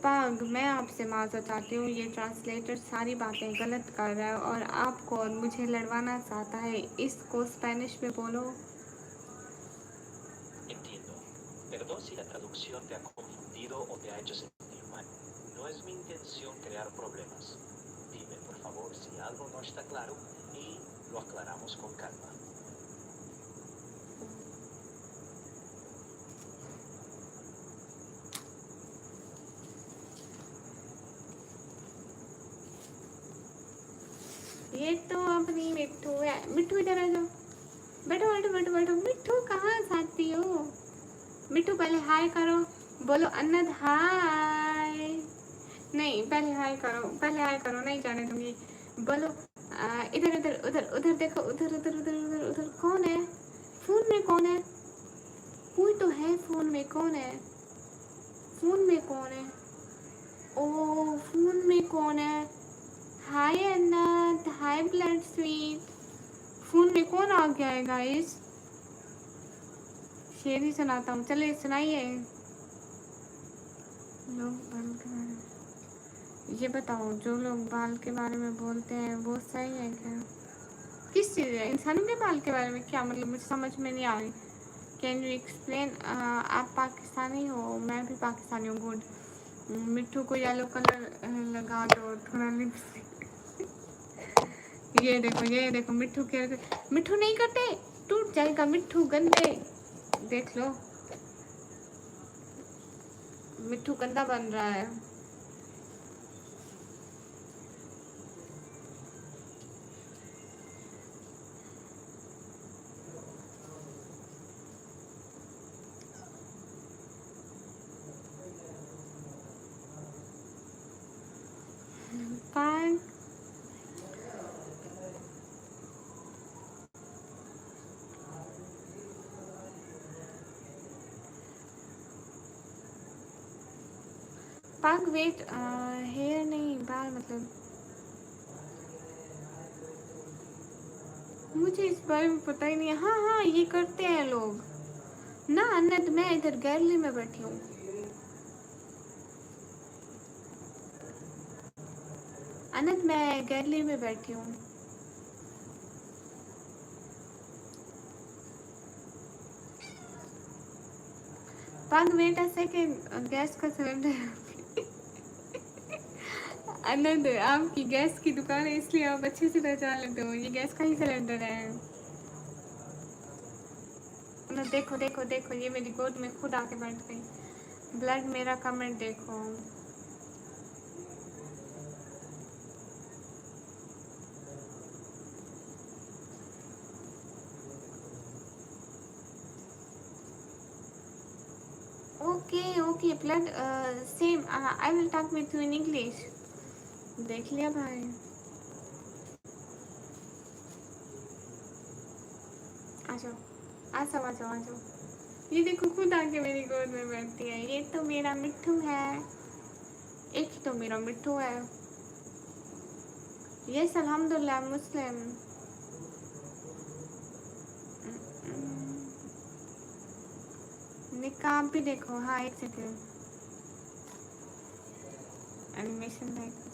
पाग, मैं आपसे माफ़ी चाहती हूँ, ये ट्रांसलेटर सारी बातें गलत कर रहा है और आपको और मुझे लड़वाना चाहता है। इसको स्पेनिश में बोलो। Entiendo. Perdón si la traducción te ha confundido o te ha hecho sentir mal. No es mi intención crear problemas. Dime, por favor, si algo no está claro y lo aclaramos con calma. ये तो अपनी मिट्ठू है। मिट्ठू इधर आ जाओ। बैठो बैठो बैठो बैठो। मिट्ठू कहाँ जाती हो? मिट्ठू पहले हाय करो। बोलो अन्नद हाय। नहीं, पहले हाय करो, पहले हाय करो, नहीं जाने दूंगी। बोलो इधर इधर उधर उधर देखो, उधर उधर उधर उधर उधर कौन है? फोन में कौन है? कोई तो है फोन में, कौन है? फोन में कौन है? ओ फोन में कौन है? हाय अन्नद, हाय ब्लड स्वीट। फोन में कौन आ गया है गाइस? शेर ही सुनाता हूँ, चलिए सुनाइए। लोग बाल के बारे में, ये बताओ, जो लोग बाल के बारे में बोलते हैं वो सही है क्या? किस चीज़ है? इंसानों के बाल के बारे में क्या मतलब? मुझे समझ में नहीं आ रही। Can you explain? आप पाकिस्तानी हो? मैं भी पाकिस्तानी हूँ। गुड। मिट्ठू को येलो कलर लगा दो थोड़ा लिपस्टिक। ये देखो मिट्ठू के, मिट्ठू नहीं करते, टूट जाएगा मिट्ठू, गंदे। देख लो मिट्ठू गंदा बन रहा है। पाग पाग वेट, हेयर नहीं, बाल मतलब। मुझे इस बारे में पता ही नहीं है। हाँ हाँ, ये करते हैं लोग ना। अन्नत, मैं इधर गैलरी में बैठी हूँ। अन्नत, मैं गैलरी में बैठी हूँ। पाग वेट अ सेकेंड, गैस का सिलेंडर। अन्नत, आपकी गैस की दुकान है इसलिए आप अच्छे से पहचान लेते हो, ये गैस का ही सिलेंडर है। अन्नत देखो देखो देखो, ये मेरी गोद में खुद आके बैठ गई। ब्लड मेरा कमेंट देखो। Okay okay blood, same, I will talk with you in English. देख लिया भाई। आ जाओ आ जाओ आ जाओ आ जाओ। ये देखो खुद आके मेरी गोद में बैठती है। ये तो मेरा मिट्ठू है, एक ही तो मेरा मिट्ठू है। यस अल्हम्दुलिल्लाह मुस्लिम। निकाब भी देखो। हाँ एक सेकेंड, एनिमेशन देखो।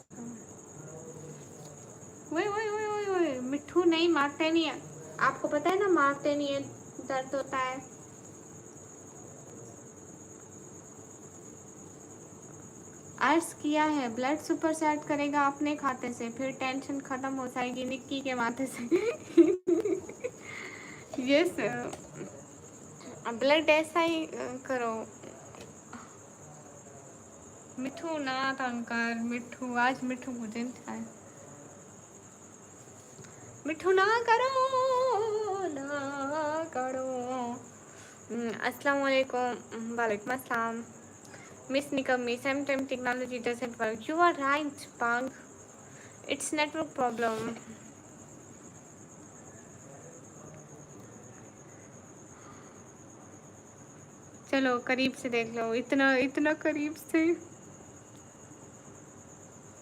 वही वही वही वही वही, मिट्ठू नहीं, मारते नहीं है। आपको पता है ना, मारते नहीं है, दर्द होता है। अर्ज किया है, ब्लड सुपर सेट करेगा अपने खाते से, फिर टेंशन खत्म हो जाएगी निक्की के माथे से। यस, ब्लड ऐसा ही करो। मिठू ना तंग कर, मिठू आज मिठू को दिन था। मिठू ना करो, ना करो। अस्सलाम वालेकुम। वालेकुम अस्सलाम। Miss Nikam, miss time technology doesn't work. You are right पांग, इट्स नेटवर्क प्रॉब्लम। चलो करीब से देख लो, इतना इतना करीब से।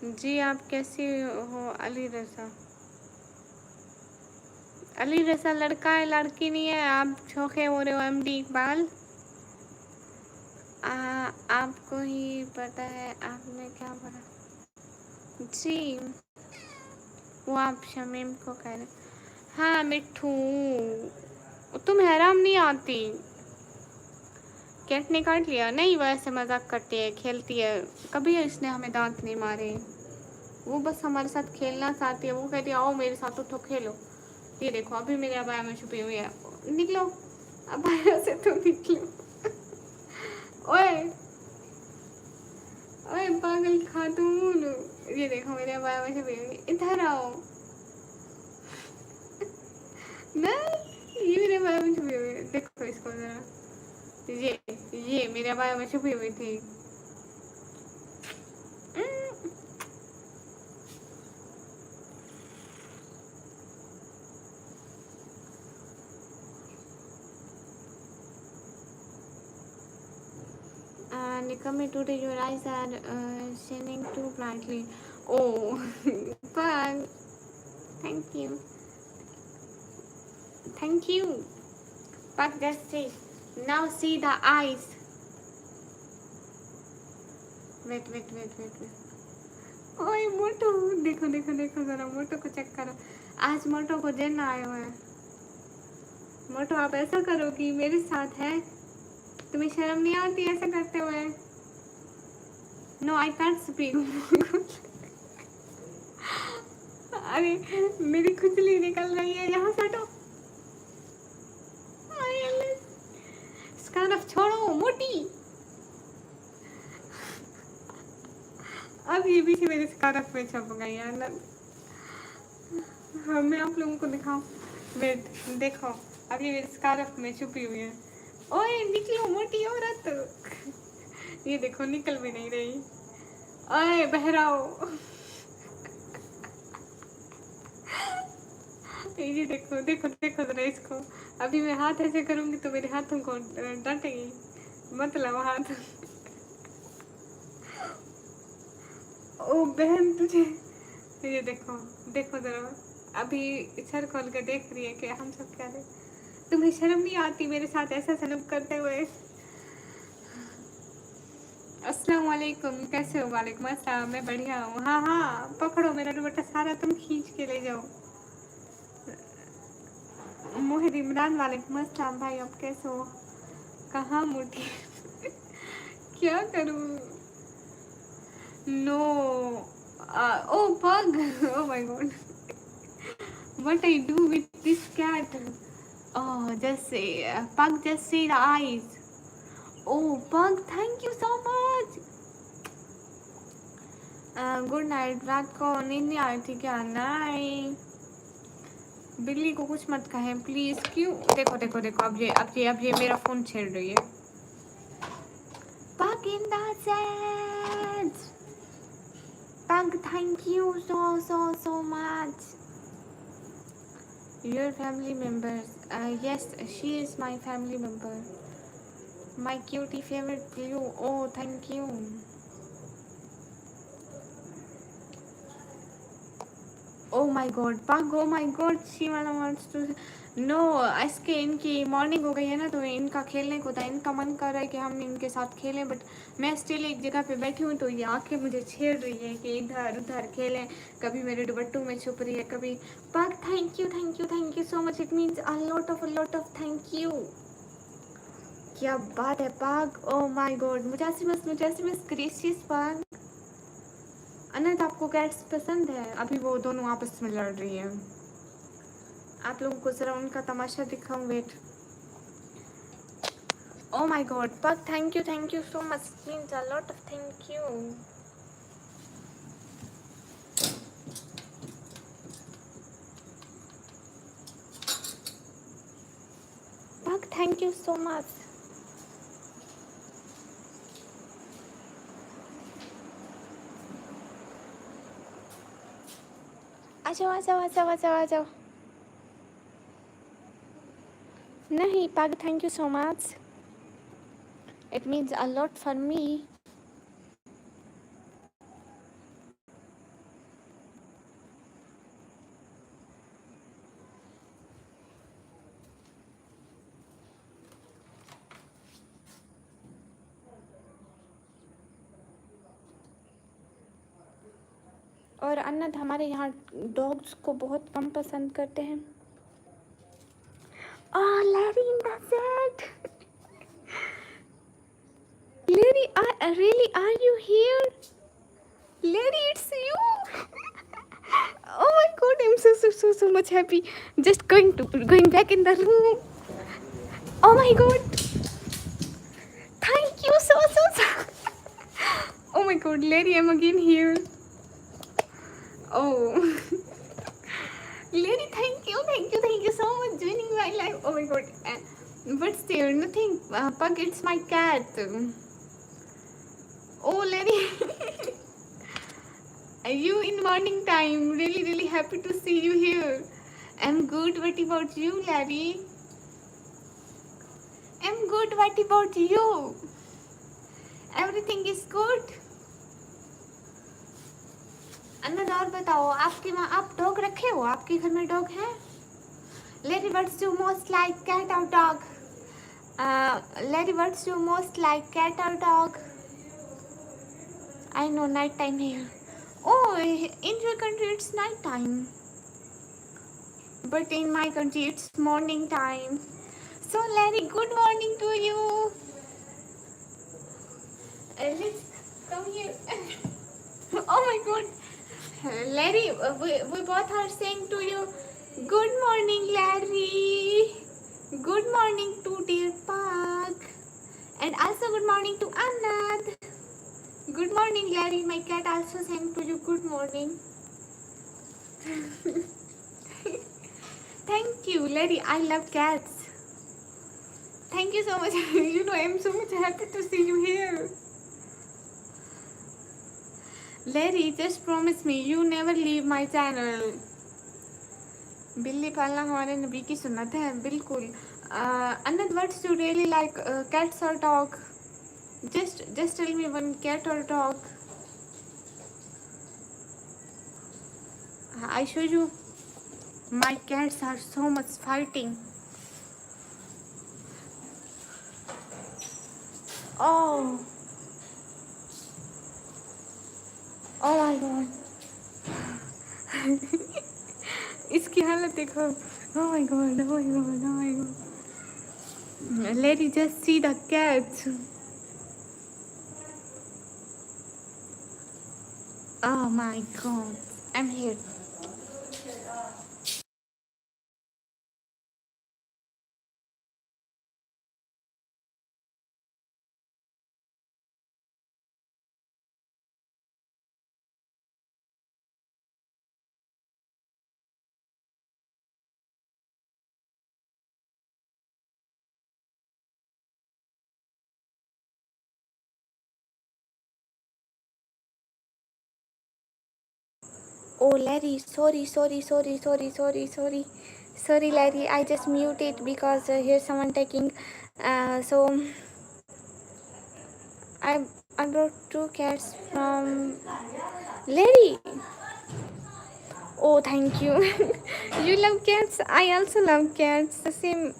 जी आप कैसी हो? अली रजा। अली रजा लड़का है, लड़की नहीं है। आप छोके हो रहे हो एमडी इकबाल। आपको ही पता है आपने क्या बोला जी। वो आप शमीम को कह रहे। हाँ मिठू, तुम हैराम नहीं आती। कैट ने काट लिया? नहीं, वो ऐसे मजाक करती है, खेलती है। कभी इसने हमें दांत नहीं मारे। वो बस हमारे साथ खेलना चाहती है। वो कहती है आओ मेरे साथ, उठो खेलो। ये देखो अभी मेरे अबाया में छुपी हुई है। निकलो अबाया से, तो निकलो। ओए ओए पागल खातून, ये देखो मेरे अबाया में छुपी हुई है। इधर आओ। नहीं, ये मेरे अबाया में छुपी हुई है। देखो इसको जरा। ये मेरे अबाया में छुपी हुई थी। Nikame, today your eyes are shining too brightly. Oh, but thank you. Thank you. But that's it. Now see the eyes. Wait. ओए मोटो, देखो देखो देखो जरा मोटो को चेक करो। आज मोटो को जेना आया हुआ है। मोटो आप ऐसा करो कि मेरे साथ है। तुम्हें शर्म नहीं आती ऐसा करते हुए? No I can't speak. अरे मेरी खुजली निकल रही है, यहाँ से हटो। स्कार्फ छोड़ो मोटी। अब ये भी मेरे स्कार्फ में छप गई यार। हाँ, मैं आप लोगों को दिखाऊं। वेट देखो, अब ये मेरे स्कार्फ में छुपी हुई है। ओए निकलो मोटी औरत। ये देखो निकल भी नहीं रही। ओए बहराओ। ये देखो देखो देखो जरा इसको। अभी मैं हाथ ऐसे करूंगी तो मेरे हाथों को डांटेगी। मतलब हाथ। ओ बहन तुझे, ये देखो देखो जरा। अभी सर खोल के देख रही है कि हम सब क्या रहे। तुम्हें शर्म नहीं आती मेरे साथ ऐसा सलूक करते हुए? अस्सलाम वालेकुम, कैसे हो? वालेकुम अस्सलाम, मैं बढ़िया हूँ। हाँ पकड़ो मेरा दुपट्टा सारा तुम खींच के ले जाओ। मोहित इमरान वालेकुम अस्सलाम भाई, आप कैसे हो? कहाँ मोटी? क्या करूँ? नो ओ पग। ओ my God, what I do with this cat? Oh, just say, Pug, just see the eyes. Oh, Pug, thank you so much. Good night. रात को नींद नहीं आ रही थी क्या? नहीं, बिल्ली को कुछ मत कहें प्लीज। क्यों? देखो देखो देखो, अब ये मेरा फोन छेड़ रही है। Pug in the set. Pug, thank you so much. Your family members? Yes, she is my family member. My cutie favorite blue. Oh, thank you. Oh my god, Pug, oh my god, Shivana wants to. No, इसके इनकी morning हो गई है ना, तो इनका खेलने को था। इनका मन कर रहा है कि हम इनके साथ खेलें, बट मैं स्टिल एक जगह पे बैठी हूँ, तो ये आके मुझे छेड़ रही है कि इधर उधर खेलें। कभी मेरे दुपट्टों में छुप रही है, कभी। Pug, thank you so much. It means a lot of thank you. क्या बात है Pug, oh my god, मुजासिमस ग्रेसियस Pug। अनंत, आपको कैट्स पसंद है? अभी वो दोनों आपस में लड़ रही है। आप लोगों को जरा उनका तमाशा दिखाऊं। Wait. Oh my god Pug, thank you so much, means a lot of thank you. Pug, thank you so much. आ जाओ। नहीं Pug, thank you so much, it means a lot for me. और अन्नत हमारे यहाँ dogs को बहुत कम पसंद करते हैं। Oh, Larry in the set. Larry, really, are you here? Larry, it's you. Oh my God, I'm so much happy. Just going back in the room. Oh my God. Thank you so. Oh my God, Larry, I'm again here. Oh. Larry, thank you so much joining my life. Oh my God. But still, nothing. Pug, it's my cat. Oh, Larry. You in morning time. Really happy to see you here. I'm good. What about you, Larry? I'm good. What about you? Everything is good. अन्नद और बताओ, आपके वहाँ आप dog रखे हो? आपके घर में डॉग है? Larry, what's you most like, cat or dog? Larry, what's you most like, cat or dog? I know night time here. Oh, in your country it's night time, but in my country it's morning time. So Larry, good morning to you. Let's come here. Oh my God, Larry, we both are saying to you, good morning, Larry. Good morning to dear Park, and also good morning to Anand. Good morning, Larry. My cat also saying to you good morning. Thank you, Larry. I love cats. Thank you so much. You know, I'm so much happy to see you here. Larry, just promise me you never leave my channel. बिल्ली पालना हमारे नबी की सुन्नत है, बिल्कुल. Anand, what's you really like, cats or dog? Just tell me one cat or dog. I show you. My cats are so much fighting. Oh, oh my God. इसकी हालत देखो. Oh my God, oh my God, oh my God. Larry, just see the cats. Oh my God, I'm here. Oh, Larry, sorry, Larry. I just muted because here's someone taking. So I brought two cats from Larry. Oh, thank you. You love cats. I also love cats. Same.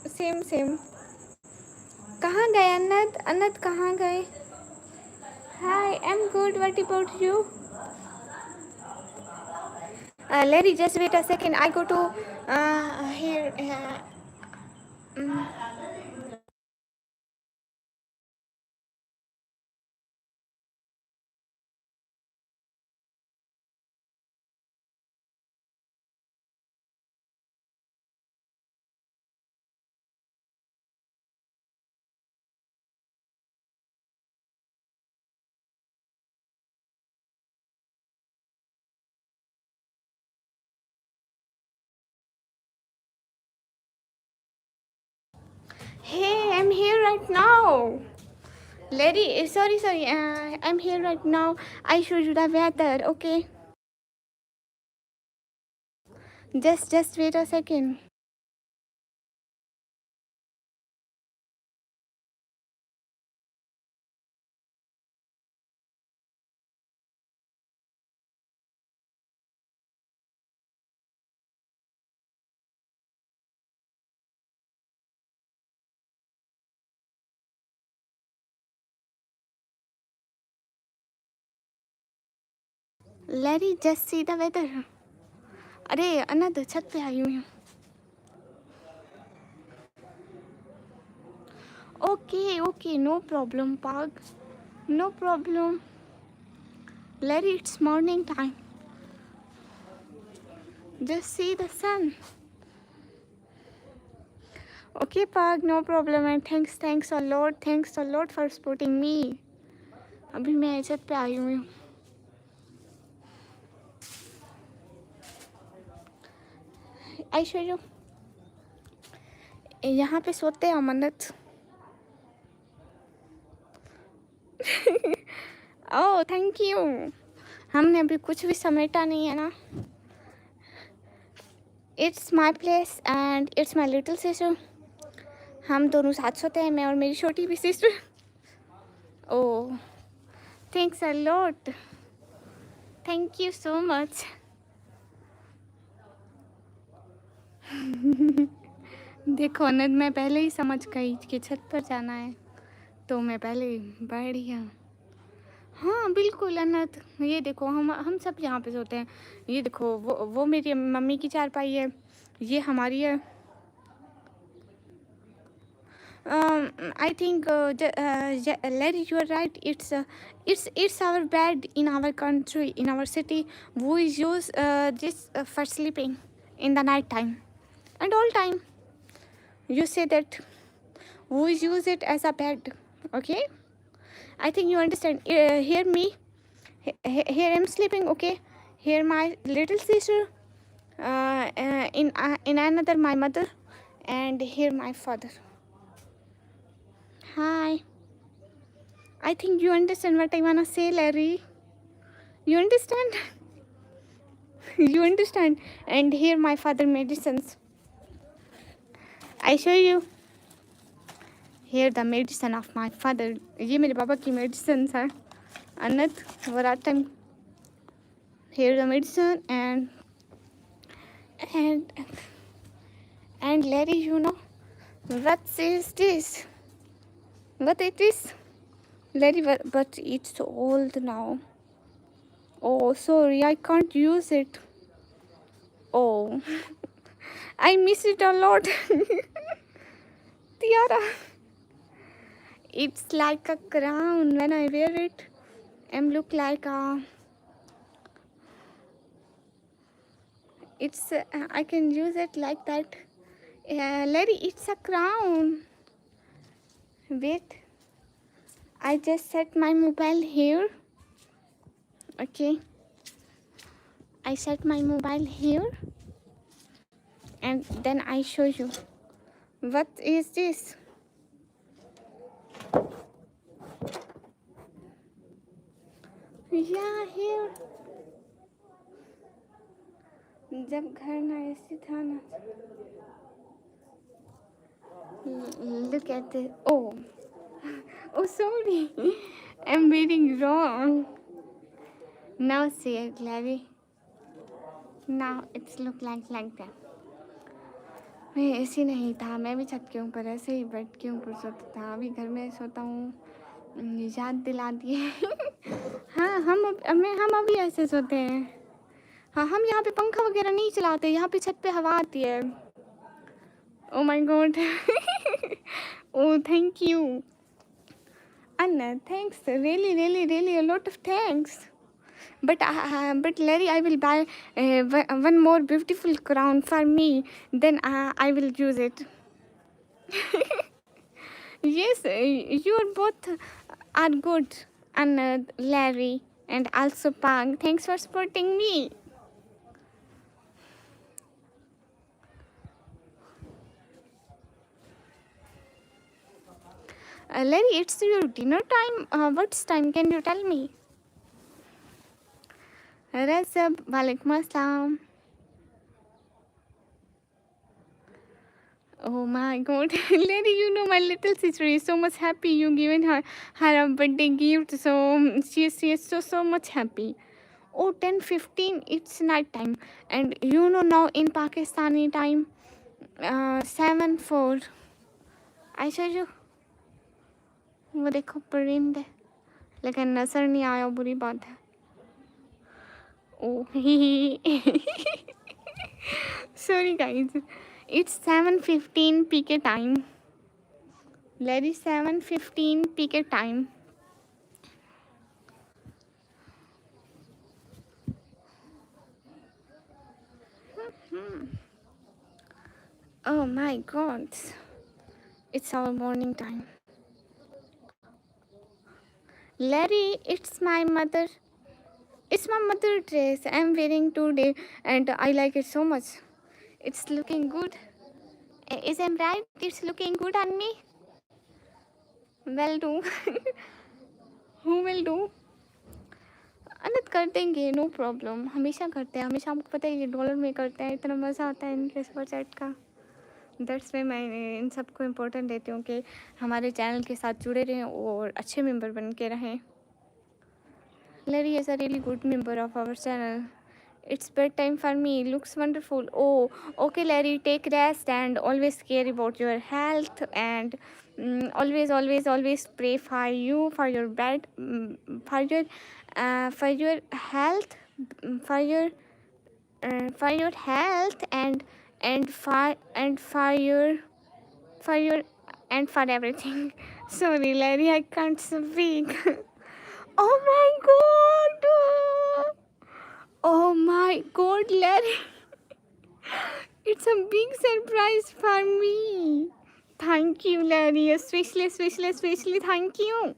कहाँ गए अन्नत? अन्नत कहाँ गए? Hi, I'm good. What about you? Larry, just wait a second. I go to here. Mm. Hey, I'm here right now. Larry, sorry. I'm here right now. I show you the weather. Okay. Just wait a second. Larry, just see the weather. अरे अनद छत पे आई हुई हूँ. Okay, no problem, Pag. No problem. Larry, it's morning time. Just see the sun. Okay, Pag, no problem. And thanks a lot. Thanks a lot for supporting me. अभी मैं छत पे आई हुई हूँ. ऐश्वर्या, यहाँ पे सोते हैं मन्नत. ओह थैंक यू. हमने अभी कुछ भी समेटा नहीं है ना. It's my place and it's my little sister. हम दोनों साथ सोते हैं, मैं और मेरी छोटी भी sister. Oh thanks a lot. Thank you so much. देखो अनद, मैं पहले ही समझ गई कि छत पर जाना है, तो मैं पहले ही बैठ गया. हाँ बिल्कुल अनद, ये देखो हम सब यहाँ पे सोते हैं. ये देखो वो मेरी मम्मी की चारपाई है, ये हमारी है. I think Larry, you are right. It's our bed in our country, in our city. We use this for sleeping in the night time and all time. You say that we use it as a bed. Okay, I think you understand. Hear me. Here I'm sleeping. Okay, here my little sister. In another my mother, and here my father. Hi. I think you understand what I wanna say, Larry. You understand? You understand? And here my father medicines. I show you. Here the medicine of my father. ये मेरे पापा की medicines है. Anat, what time? Here the medicine and Larry, you know what is this? What it is? Larry, but it's old now. Oh, sorry, I can't use it. Oh, I miss it a lot. Tiara. It's like a crown. When I wear it, I'm look like a. It's. I can use it like that. Larry, it's a crown. Wait. I just set my mobile here. Okay. I set my mobile here. And then I show you. What is this? Yeah, here. जब घर ना ऐसे था ना. Look at this. Oh sorry. I'm reading wrong. Now see it, Larry. Now it's look like that. मैं ऐसे नहीं था, मैं भी छत के ऊपर ऐसे ही बेड के ऊपर सोता था. अभी घर में सोता हूँ. याद दिला दिए. हाँ हम अभी ऐसे सोते हैं. हाँ हम यहाँ पे पंखा वगैरह नहीं चलाते, यहाँ पे छत पे हवा आती है. Oh my god. Oh thank you Anna, thanks, really a lot of thanks. But Larry, I will buy one more beautiful crown for me, then I will use it. Yes, you both are good, Anna, Larry, and also Pang. Thanks for supporting me. Larry, it's your dinner time. What's time? Can you tell me? Razab, walaikum assalam. Oh my god. Lady, you know my little sister is so much happy you given her a birthday gift. So she is so much happy. Oh, 10:15, it's night time. And you know now in Pakistani time, 7:04. I show you. वो देखो परिंद है, लेकिन नजर नहीं आया, बुरी बात है. Oh, sorry guys. It's 7:15 PK time. Larry, 7:15 PK time. Oh my god. It's our morning time. Larry, it's my mother. It's my mother dress I'm wearing today and I like it so much. It's looking good. Is I'm right? It's looking good on me. Well do. Who will do? अनत कर देंगे no problem हमेशा करते हैं हमेशा आपको पता है ये डॉलर में करते हैं इतना मज़ा आता है इनके सुपर चैट का दैट्स वे मैं इन सबको इम्पोर्टेंट देती हूँ कि हमारे चैनल के साथ जुड़े रहें और अच्छे मेंबर बन के रहें Larry is a really good member of our channel. It's bedtime for me. Looks wonderful. Oh, okay, Larry. Take rest and always care about your health and always pray for you for your bed, for your health, for your health and for your and for everything. Sorry, Larry. I can't speak. Oh my god! Oh my god, Larry! It's a big surprise for me. Thank you, Larry. Especially thank you.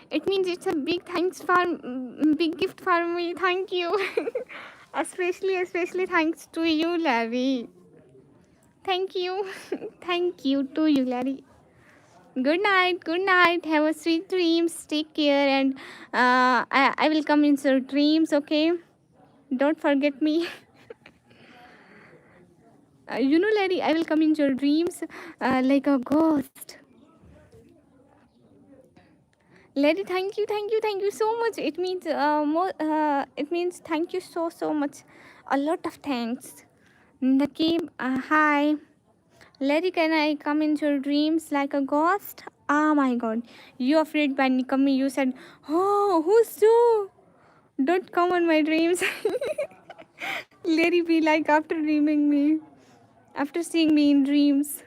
It means it's a big thanks for big gift for me. Thank you. especially thanks to you, Larry. Thank you. Thank you to you, Larry. Good night. Good night. Have a sweet dreams. Take care, and I will come in your dreams. Okay. Don't forget me. You know, Larry, I will come in your dreams like a ghost. Larry, thank you so much. It means thank you so much. A lot of thanks. Nakib, hi. Larry, can I come in your dreams like a ghost? Oh my god. You afraid by Nikami, you said, oh, who's you? Don't come on my dreams. Larry be like after dreaming me. After seeing me in dreams.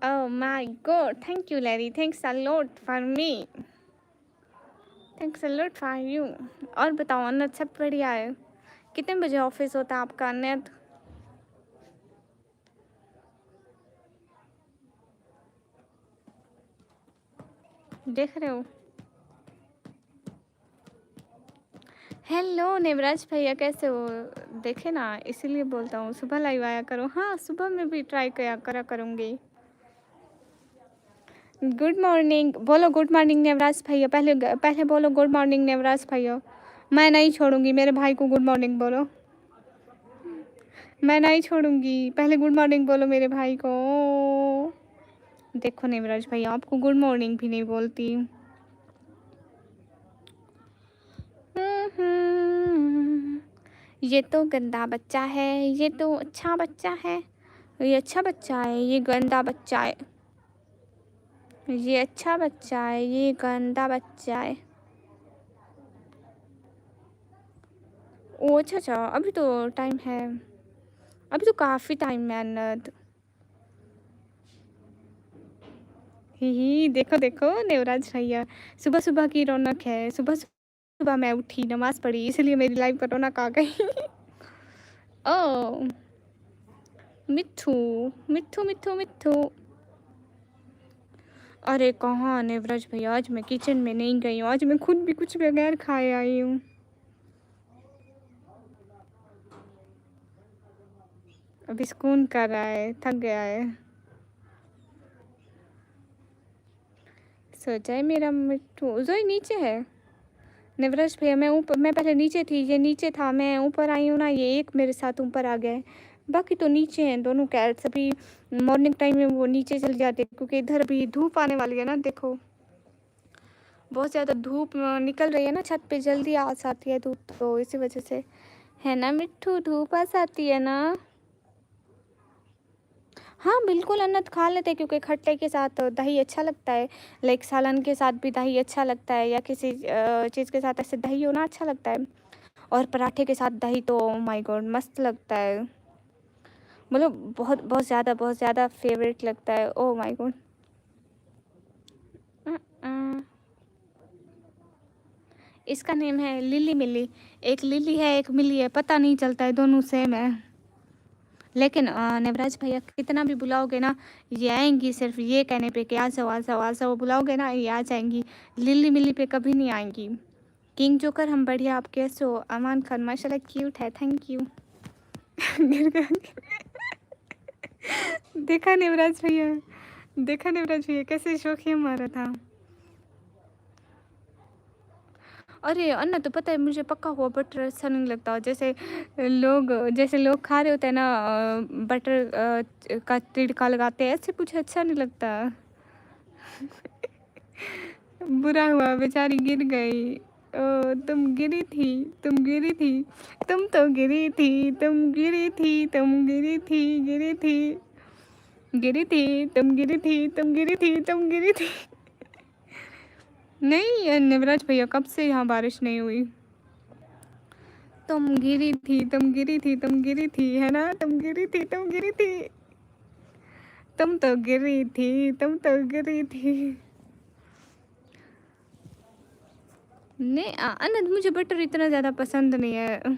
Oh my god. Thank you, Larry. Thanks a lot for me. Thanks a lot for you. और बताओ अनत सब बढ़िया है कितने बजे office होता है आपका अनत देख रहे हो हेलो नेवराज भैया कैसे हो देखे ना इसीलिए बोलता हूँ सुबह लाइव आया करो हाँ सुबह में भी ट्राई करा करूँगी गुड मॉर्निंग बोलो गुड मॉर्निंग नेवराज भैया पहले बोलो गुड मॉर्निंग नेवराज भैया मैं नहीं छोड़ूंगी मेरे भाई को गुड मॉर्निंग बोलो मैं नहीं छोड़ूंगी पहले गुड मॉर्निंग बोलो मेरे भाई को देखो नेवराज भैया आपको गुड मॉर्निंग भी नहीं बोलती ये तो गंदा बच्चा है ये तो अच्छा बच्चा है ये अच्छा बच्चा है ये गंदा बच्चा है ये अच्छा बच्चा है ये गंदा बच्चा है ओ अच्छा अभी तो टाइम है अभी तो काफ़ी टाइम है अनद ही देखो देखो नेवराज भैया सुबह सुबह की रौनक है सुबह सुबह मैं उठी नमाज पढ़ी इसलिए मेरी लाइफ पर रौनक आ गई ओ मिट्ठू मिट्ठू मिट्ठू मिट्ठू अरे कहाँ नेवराज भैया आज मैं किचन में नहीं गई हूँ आज मैं खुद भी कुछ बगैर खाए आई हूँ अभी सुकून कर रहा है थक गया है सो जाए मेरा मिट्ठू जोई नीचे है नेवराज भैया मैं पहले नीचे थी ये नीचे था मैं ऊपर आई हूँ ना ये एक मेरे साथ ऊपर आ गया है बाकी तो नीचे हैं दोनों कैट्स अभी मॉर्निंग टाइम में वो नीचे चल जाते हैं क्योंकि इधर अभी धूप आने वाली है ना देखो बहुत ज़्यादा धूप निकल रही है ना छत पे जल्दी आ जाती है धूप तो इसी वजह से है ना मिट्ठू, धूप पास आती है ना। हाँ, बिल्कुल अन्नत खा लेते हैं क्योंकि खट्टे के साथ दही अच्छा लगता है। लाइक सालन के साथ भी दही अच्छा लगता है या किसी चीज़ के साथ ऐसे दही हो ना अच्छा लगता है। और पराठे के साथ दही तो ओह माय गॉड मस्त लगता है। मतलब बहुत ज़्यादा फ़ेवरेट लगता है। Oh my God! अ, इसका नेम है लिली मिली। एक लिली है, एक मिली है, पता नहीं चलता है, दोनों सेम है। लेकिन नवराज भैया कितना भी बुलाओगे ना, ये आएँगी सिर्फ़ ये कहने पे कि आ जाओ, आ जाओ, आ जाओ, बुलाओगे ना ये आ जाएँगी। लिली मिली पे कभी नहीं आएँगी। किंग जोकर हम बढ़िया, आप कैसे हो? अमान खान माशाल्लाह क्यूट है, थैंक यू। गिर गया। देखा नवराज भैया, देखा नवराज भैया कैसे शौकिया मारा था। अरे अन्ना तो पता है मुझे पका हुआ बटर अच्छा नहीं लगता। जैसे लोग खा रहे होते हैं ना बटर का तिड़का लगाते हैं, ऐसे कुछ अच्छा नहीं लगता। बुरा हुआ बेचारी गिर गई। ओ तुम गिरी थी, तुम गिरी थी, तुम तो गिरी थी, तुम गिरी थी, तुम गिरी थी, गिरी थी, गिरी थी, तुम गिरी थी, तुम गिरी थी, तुम गिरी थी। नहीं नवराज भैया कब से यहाँ बारिश नहीं हुई। तुम गिरी थी, तुम गिरी थी, तुम गिरी थी, है ना, तुम गिरी थी, तुम गिरी थी, तुम तो गिरी थी, तुम तो गिरी थी। नहीं अनंत मुझे बटर इतना ज़्यादा पसंद नहीं है।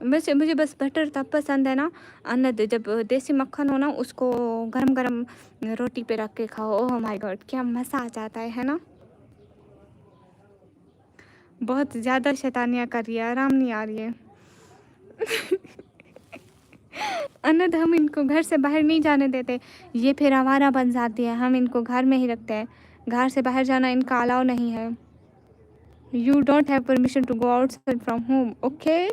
वैसे मुझे बस बटर तब पसंद है ना अनंत, जब देसी मक्खन हो ना उसको गरम गरम रोटी पे रख के खाओ, ओह माय गॉड क्या मज़ा आ जाता है ना। बहुत ज़्यादा शैतानियाँ कर रही है, आराम नहीं आ रही है। अनंत हम इनको घर से बाहर नहीं जाने देते, ये फिर आवारा बन जाती है, हम इनको घर में ही रखते हैं। घर से बाहर जाना इनका अलाउ नहीं है। You don't have permission to go outside from home, okay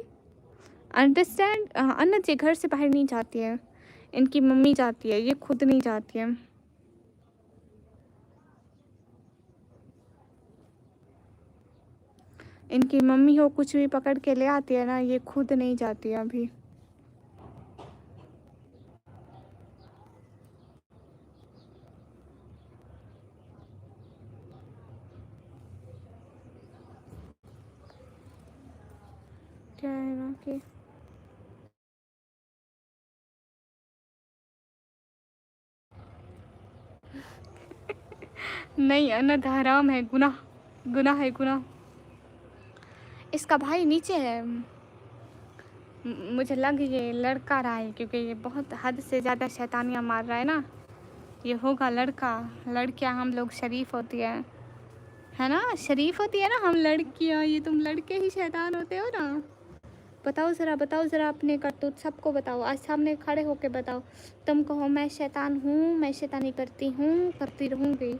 understand. Anant ये घर से बाहर नहीं जाती है, इनकी मम्मी जाती है, ये खुद नहीं जाती है। इनकी मम्मी हो कुछ भी पकड़ के ले आती है ना, ये खुद नहीं जाती है अभी। क्या है ना कि नहीं अनंत हराम है, गुनाह, गुनाह है गुनाह। इसका भाई नीचे है। मुझे लग ये लड़का रहा है क्योंकि ये बहुत हद से ज़्यादा शैतानियाँ मार रहा है ना, ये होगा लड़का। लड़कियाँ हम लोग शरीफ होती है ना, शरीफ होती है ना हम लड़कियाँ, ये तुम लड़के ही शैतान होते हो ना। बताओ ज़रा अपने करतूत सबको बताओ, आज सामने खड़े होके बताओ। तुम कहो मैं शैतान हूँ, मैं शैतानी करती हूँ, करती रहूँगी,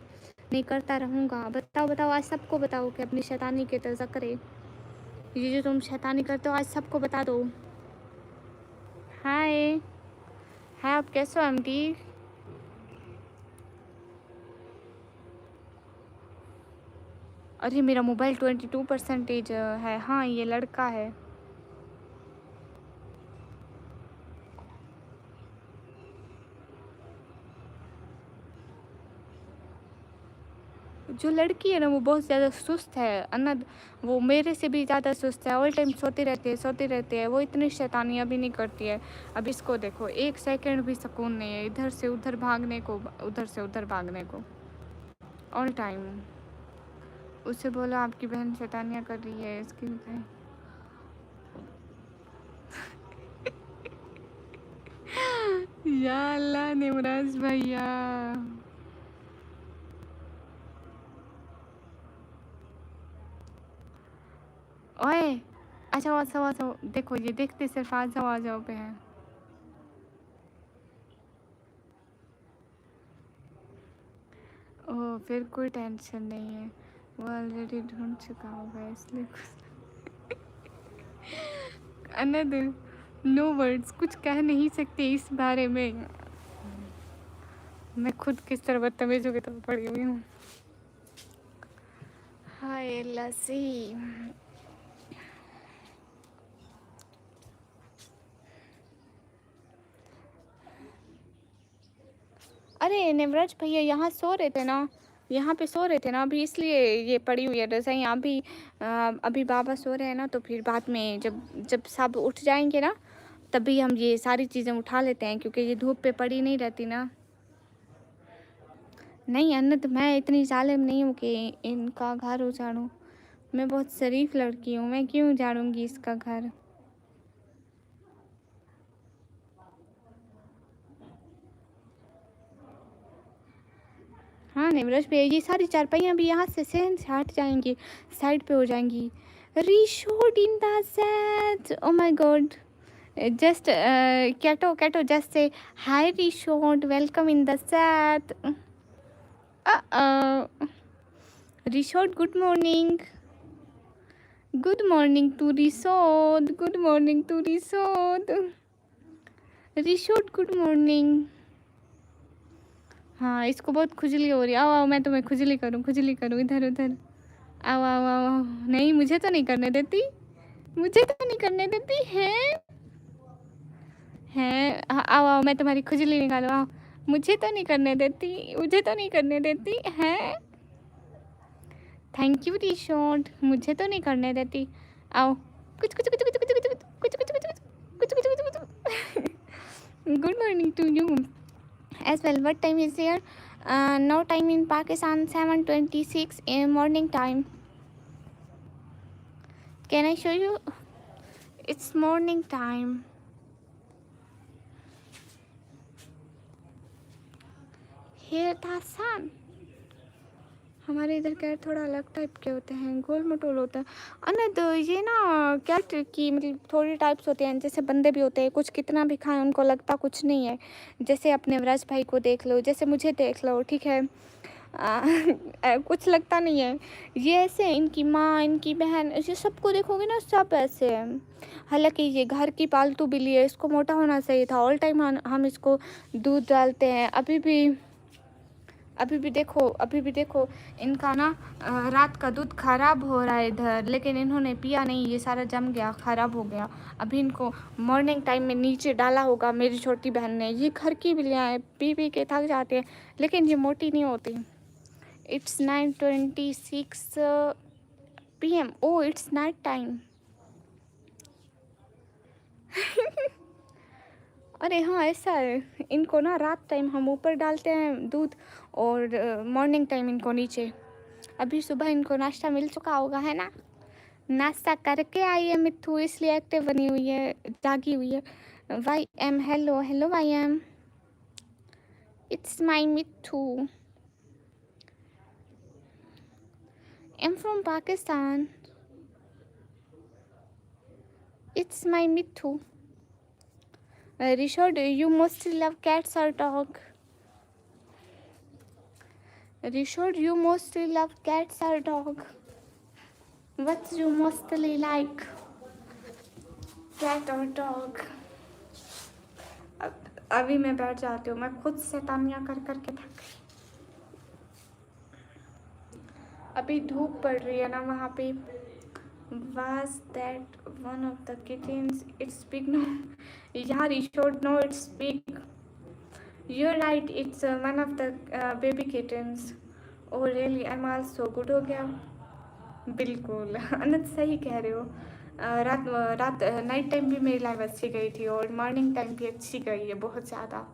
नहीं करता रहूँगा। बताओ बताओ आज सबको बताओ कि अपनी शैतानी के तज़किरे, ये जो तुम शैतानी करते हो आज सबको बता दो। हाय हाय, आप कैसे हो आंटी? अरे मेरा मोबाइल 22% है। हाँ ये लड़का है। जो लड़की है ना वो बहुत ज़्यादा सुस्त है अनद, वो मेरे से भी ज़्यादा सुस्त है, ऑल टाइम सोती रहती है, वो इतनी शैतानियाँ भी नहीं करती है। अब इसको देखो, एक सेकंड भी सुकून नहीं है, इधर से उधर भागने को, उधर से उधर भागने को ऑल टाइम। उससे बोलो आपकी बहन शैतानियाँ कर रही है इसकी बताए। या अल्लाह निमराज भैया। ओए आ जाओ, देखो ये देखते सिर्फ आ जाओ पे है। ओह फिर कोई टेंशन नहीं है, वो ऑलरेडी ढूंढ चुका होगा इसलिए अनद नो वर्ड्स, कुछ कह नहीं सकते इस बारे में। मैं खुद किस तरह बदतमीजों की तरफ पड़ी हुई हूँ। हाय लस्सी। अरे नेवराज भैया यहाँ सो रहे थे ना, यहाँ पे सो रहे थे ना अभी, इसलिए ये पड़ी हुई है रज़ाई अभी। अभी बाबा सो रहे हैं ना, तो फिर बाद में जब जब सब उठ जाएंगे ना, तभी हम ये सारी चीज़ें उठा लेते हैं, क्योंकि ये धूप पे पड़ी नहीं रहती ना। नहीं अन्नत, मैं इतनी जालिम नहीं हूँ कि इनका घर उजाड़ूँ। मैं बहुत शरीफ लड़की हूँ, मैं क्यों उजाड़ूंगी इसका घर। हाँ नेवराज भैया, ये सारी चारपाइयाँ भी यहाँ से सहन से हट जाएंगी, साइड पे हो जाएंगी। Reshort in the set, oh my god. Just कैटो कैटो just say hi Reshort, welcome in the set. Reshort good morning, good morning to Reshort, good morning to Reshort, Reshort good morning. हाँ इसको बहुत खुजली हो रही है। आओ आओ, मैं तुम्हें खुजली करूँ, खुजली करूँ, इधर उधर। आओ आओ आओ आओ। नहीं मुझे तो नहीं करने देती, मुझे तो नहीं करने देती है। हैं आओ आओ, मैं तुम्हारी खुजली निकालूँ, आओ। मुझे तो नहीं करने देती, मुझे तो नहीं करने देती है। थैंक यू टी-शर्ट, मुझे तो नहीं करने देती। आओ। कुछ कुछ कुछ कुछ कुछ कुछ कुछ कुछ कुछ कुछ कुछ कुछ कुछ कुछ। Good morning to you as well. What time is here? Now time in Pakistan 7:26 in morning time. Can I show you? It's morning time. Here the sun. हमारे इधर क्या थोड़ा अलग टाइप के होते हैं, गोल मटोल होता है। अनद ये ना क्या की मतलब थोड़ी टाइप्स होते हैं, जैसे बंदे भी होते हैं, कुछ कितना भी खाएं उनको लगता कुछ नहीं है। जैसे अपने व्रज भाई को देख लो, जैसे मुझे देख लो, ठीक है। कुछ लगता नहीं है। ये ऐसे इनकी माँ, इनकी बहन, ये सबको देखोगे ना सब ऐसे हैं। हालांकि ये घर की पालतू बिल्ली है, इसको मोटा होना चाहिए था। ऑल टाइम हम इसको दूध डालते हैं। अभी भी देखो, अभी भी देखो इनका ना रात का दूध खराब हो रहा है इधर, लेकिन इन्होंने पिया नहीं, ये सारा जम गया, खराब हो गया। अभी इनको मॉर्निंग टाइम में नीचे डाला होगा मेरी छोटी बहन ने। ये घर की बिल्लियाँ हैं, पी पी के थक जाते हैं, लेकिन ये मोटी नहीं होती। It's 9:26 PM. Oh, it's night time. अरे हाँ ऐसा है, इनको ना रात टाइम हम ऊपर डालते हैं दूध, और मॉर्निंग टाइम इनको नीचे। अभी सुबह इनको नाश्ता मिल चुका होगा, है ना। नाश्ता करके आई है मिट्ठू, इसलिए एक्टिव बनी हुई है, जागी हुई है। Y M, hello hello Y M, it's my Mitthu. I'm from Pakistan. It's my Mithu. Rishod, you mostly love cats or dog? Rishod, you mostly love cats or dog? What you mostly like? Cat or dog? अभी मैं बैठ जाती हूँ, मैं खुद से तानियाँ कर करके थक गई। अभी धूप पड़ रही है ना वहाँ पे। Was that one of the kittens? It's big no. Yeah, Rishod, no, it's big. You're right, it's one of the baby kittens. Oh really, I'm also good हो गया। बिल्कुल अनंत सही कह रहे हो। रात नाइट टाइम भी मेरी लाइफ अच्छी गई थी, और मॉर्निंग टाइम भी अच्छी गई है बहुत ज़्यादा।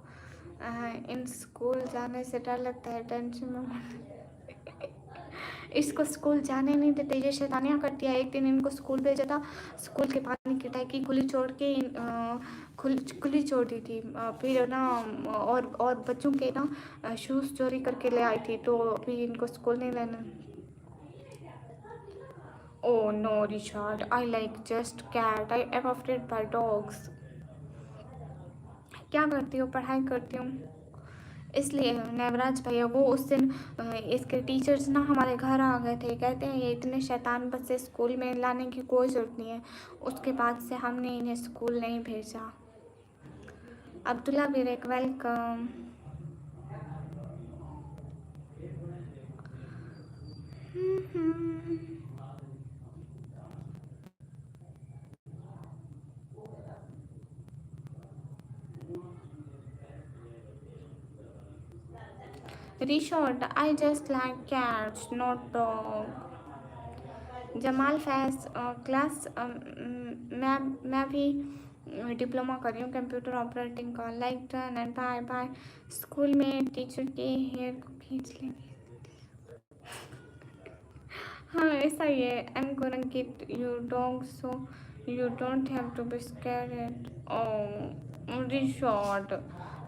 इन स्कूल जाने से डर लगता है, टेंशन में इसको स्कूल जाने नहीं देते, ये शैतानियाँ करती है। एक दिन इनको स्कूल भेजा था, स्कूल के पानी की टैंकी खुली छोड़ के खुली छोड़ दी थी। फिर ना और बच्चों के ना शूज़ चोरी करके ले आई थी, तो अभी इनको स्कूल नहीं लेना। Oh no Richard, I like just cat, I am afraid by dogs. क्या करती हूँ, पढ़ाई करती हूँ, इसलिए। नेवराज भैया वो उस दिन इसके टीचर्स ना हमारे घर आ गए थे, कहते हैं ये इतने शैतान बच्चे स्कूल में लाने की कोई ज़रूरत नहीं है। उसके बाद से हमने इन्हें स्कूल नहीं भेजा। अब्दुल्ला बिरेक, welcome. Reshort, I just like cats, not dog. Jamal Faiz class मैं भी डिप्लोमा कर रही हूँ कंप्यूटर ऑपरेटिंग का। Like done and bye bye. School में टीचर के हेयर को खींच लेंगे। हाँ ऐसा ही है। I am gonna get you dog so you don't have to be scared. Oh Reshort,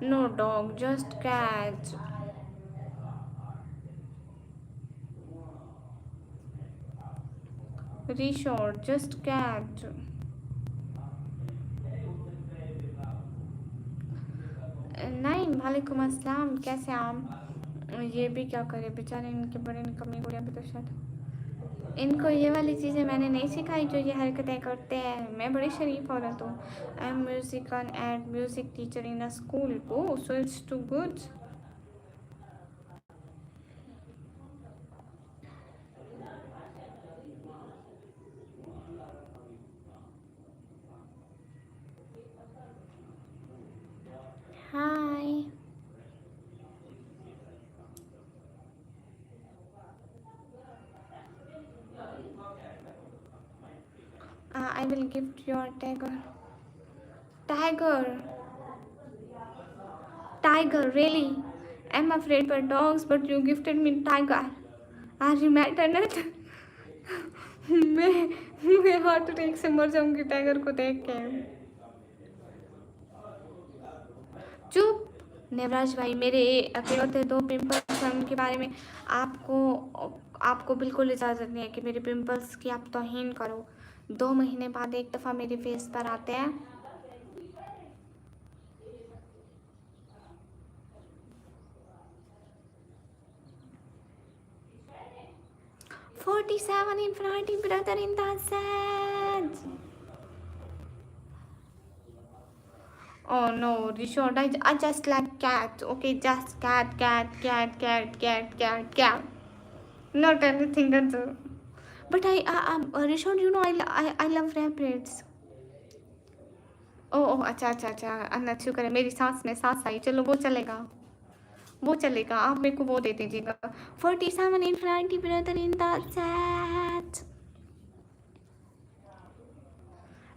no dog just cat. Reshort just cat. नहीं वालेकुम अस्सलाम, कैसे आप? ये भी क्या करे बेचारे, इनके बड़े निकम्मी गुड़िया भी तो शायद। इनको ये वाली चीज़ें मैंने नहीं सिखाई जो ये हरकतें करते हैं। मैं बड़ी शरीफ औरत हूँ। I am music and music teacher in a school. Oh so it's too good. Hi. I will gift your tiger. Tiger, tiger, really? I'm afraid for dogs, but you gifted me tiger. Are you mad at it? मैं heart attack से मर जाऊंगी tiger को देख के। चुप। नेवराज भाई, मेरे इकलौते 2 पिंपल्स हैं, उनके बारे में आपको आपको बिल्कुल इजाज़त नहीं है कि मेरे पिंपल्स की आप तौहीन करो। 2 महीने बाद एक दफ़ा मेरे फेस पर आते हैं। 47 infinity brother in the set. Oh no, Rishod, I just like cats. Okay, just cat, cat, cat, cat, cat, cat, cat. Not anything other. But Rishod, you know, I love rabbits. Oh, अच्छा अच्छा अच्छा, अन्ना शुक्र है, मेरी सांस में सांस आई। चलो वो चलेगा, वो चलेगा। आप मेरे को वो दे दीजिएगा। 47 infinity brother in the set.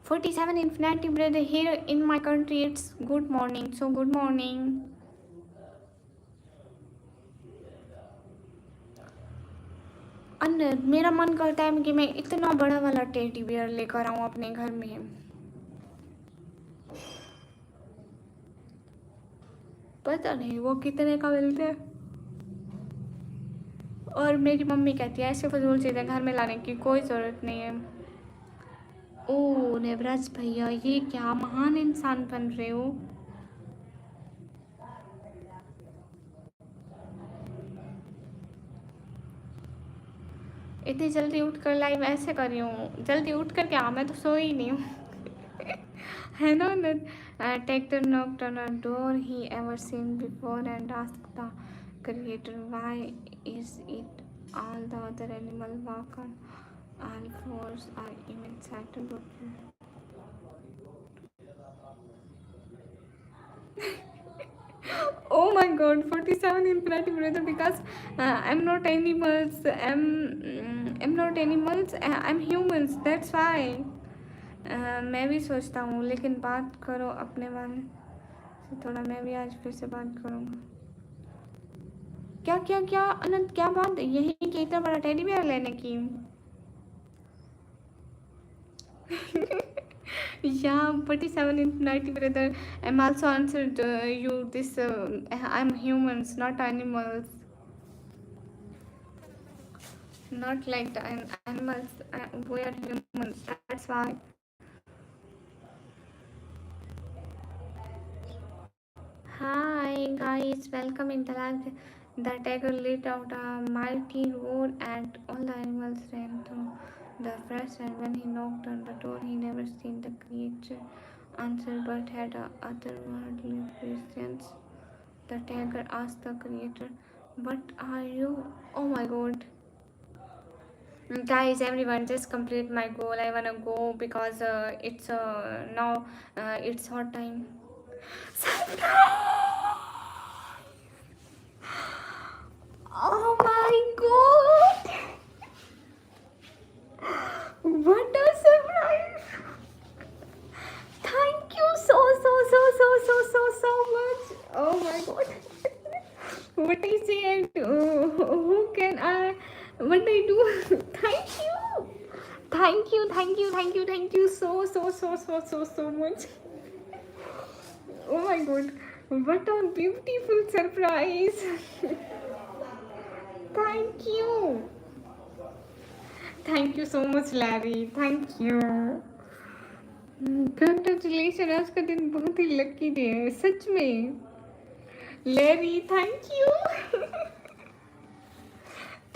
47 infinity brother here in my country. It's good morning. So good morning. अंदर मेरा मन करता है कि मैं इतना बड़ा वाला टेडी बियर लेकर आऊँ अपने घर में। पता नहीं वो कितने का मिलते हैं। और मेरी मम्मी कहती है ऐसे फजूल चीज़ें घर में लाने की कोई ज़रूरत नहीं है। ओह नेवराज भैया, ये क्या महान इंसान बन रहे हो। इतनी जल्दी उठ कर लाइव ऐसे कर रही हूँ। जल्दी उठ कर क्या, मैं तो सोई नहीं हूँ। है ना। Tector knocked on a door he ever seen before and asked the creator why is it all the other animals walk on all fours or even Saturn would do. Oh my god, 47 infinity brother, because I'm not animals. I'm not animals. I'm humans. That's why. मैं भी सोचता हूँ, लेकिन बात करो अपने बारे से थोड़ा। मैं भी आज फिर से बात करूँगा। क्या क्या क्या अनंत, क्या बात यही कि इतना बड़ा टेडी बियर लेने की। Yeah, 47 infinity brother. I'm also answered you this. I'm humans, not animals. Not like the animals. We are humans. That's why. Hi guys, welcome in the live. The tiger let out a mighty roar and all the animals ran to the fresh, and when he knocked on the door he never seen the creature answer but had otherworldly questions. The tiger asked the creator, "What are you?" Oh my god. Guys, everyone, just complete my goal. I wanna go because it's now it's hot time. Oh my god! What a surprise! Thank you so much. Oh my god. What I say and who can I? What I do? Thank you. Thank you so much. Oh my god. What a beautiful surprise. Thank you. Thank you so much, Larry. Thank you. Congratulation, आज का दिन बहुत ही lucky day है सच में। Larry thank you.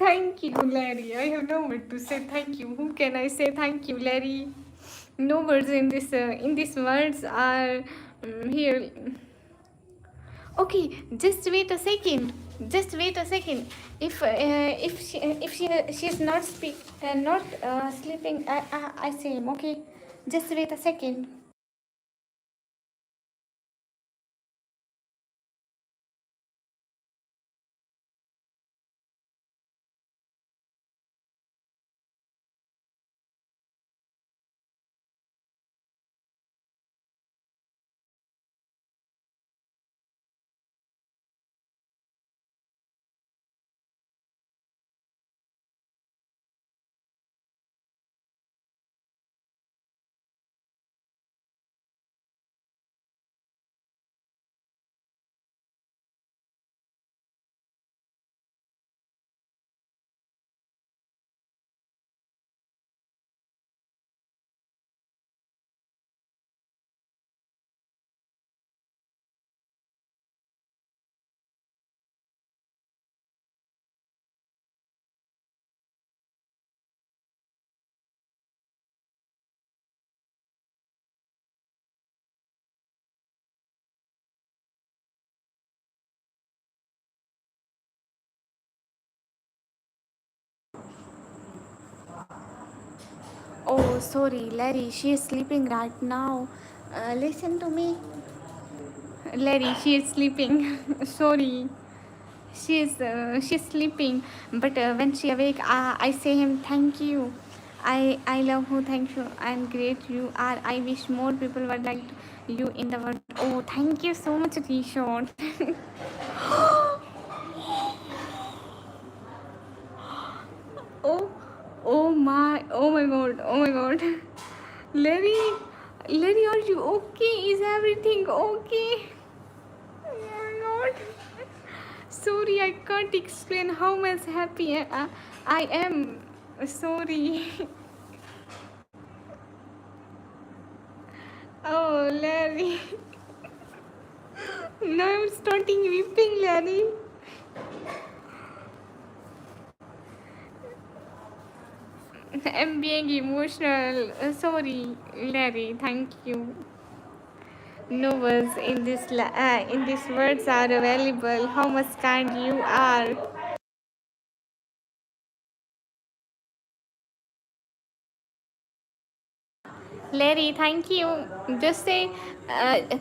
Thank you Larry, I have no word to say thank you. Who can I say thank you Larry? No words in this words are here. Okay, just wait a second. Just wait a second. If she is not sleeping, I say him. Okay, just wait a second. Oh, sorry, Larry. She is sleeping right now. Listen to me, Larry. She is sleeping. Sorry. She's sleeping, but when she awake, I say him thank you. I love you, thank you, and great you are. I wish more people were like you in the world. Oh, thank you so much, Rishon. Oh, oh my god, Larry, Larry, are you okay? Is everything okay? Oh my god. Sorry, I can't explain how much happy I am. Sorry. Oh, Larry. Now I'm starting weeping, Larry. I'm being emotional. Sorry, Larry. Thank you. No words in these words are available. How much kind you are. Larry, thank you. Just say,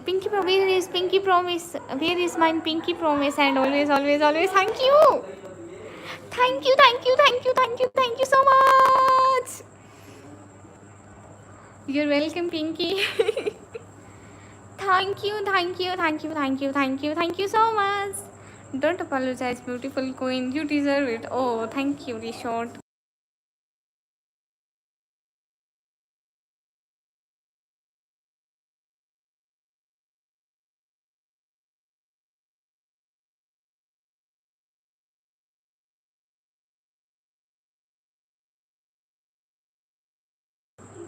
Pinky Promise, where is Pinky Promise? Where is my Pinky Promise? And always, thank you. Thank you so much. You're welcome, Pinky. Thank you so much. Don't apologize, beautiful queen. You deserve it. Oh, thank you, Rishort.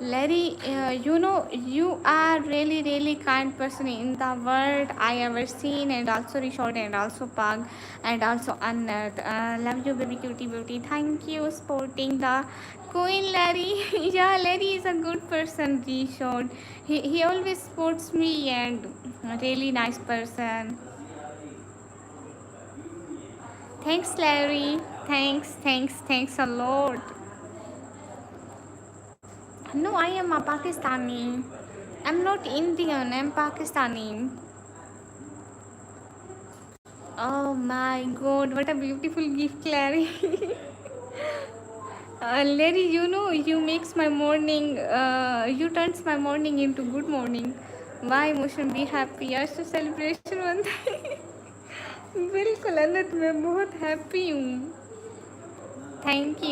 Larry, you are really kind person in the world I ever seen, and also Rishort, and also Pug, and also Annat. Love you, baby cutie beauty. Thank you, supporting the Queen, Larry. Yeah, Larry is a good person, Rishort. He always supports me, and really nice person. Thanks, Larry. Thanks a lot. No, I am a Pakistani. I'm not Indian, I'm Pakistani. Oh my God, what a beautiful gift, Larry. Larry, you know, you makes my morning, you turns my morning into good morning. Why emotion be happy? आज तो celebration बनता है. बिल्कुल अनंत, मैं बहुत happy हूँ. Thank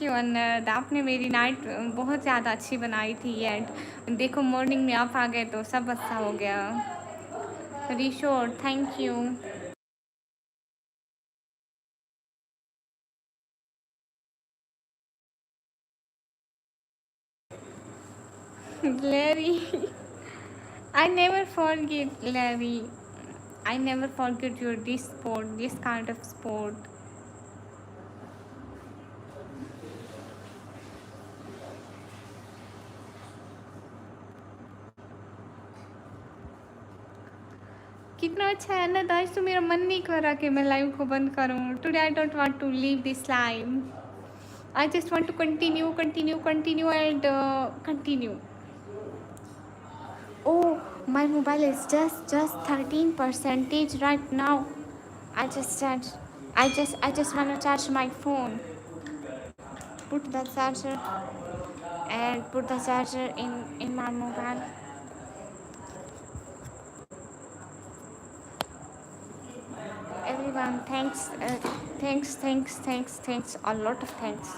you अनंत, आपने मेरी नाइट बहुत ज़्यादा अच्छी बनाई थी. एंड देखो मॉर्निंग में आप आ गए तो सब अच्छा हो गया. Reshort thank you. Larry, I never forget, Larry. I never forget your this sport, this kind of sport. कितना अच्छा है ना. आज तो मेरा मन नहीं कर रहा कि मैं लाइव को बंद करूं. Today I don't want to leave this live. I just want to continue continue continue and continue. Oh, my mobile is just 13% right now. I just charge. I just wanna charge my phone. Put the charger and put the charger in my mobile. Everyone, thanks, a lot of thanks.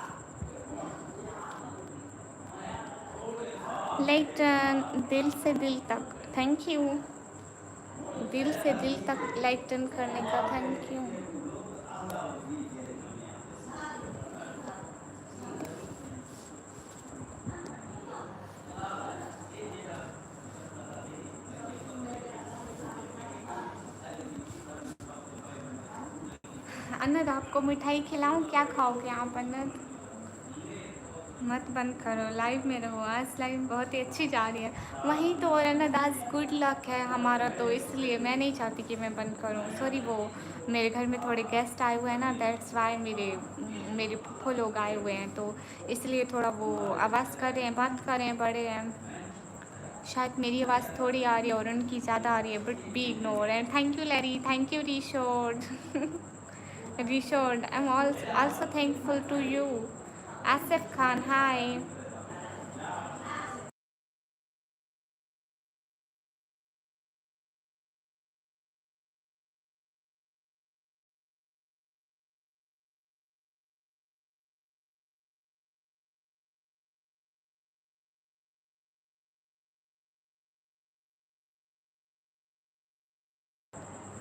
Lighten दिल से दिल तक, thank you. दिल से दिल तक लाइटन करने का थैंक यू. अनद, आपको मिठाई खिलाऊं? क्या खाओगे आप अनद? मत बंद करो, लाइव में रहो. आज लाइव बहुत ही अच्छी जा रही है. वहीं तो. और अनद, आज गुड लक है हमारा, तो इसलिए मैं नहीं चाहती कि मैं बंद करूं. सॉरी, वो मेरे घर में थोड़े गेस्ट आए हुए हैं ना, दैट्स वाई. मेरे फूफो लोग आए हुए हैं, तो इसलिए थोड़ा वो आवाज़ कर रहे हैं, बात कर रहे हैं, बड़े हैं. शायद मेरी आवाज़ थोड़ी आ रही है और उनकी ज़्यादा आ रही है, but be ignore. And thank you Larry, thank you Reshort. Reshort, I am also thankful to you. Asif Khan, hi.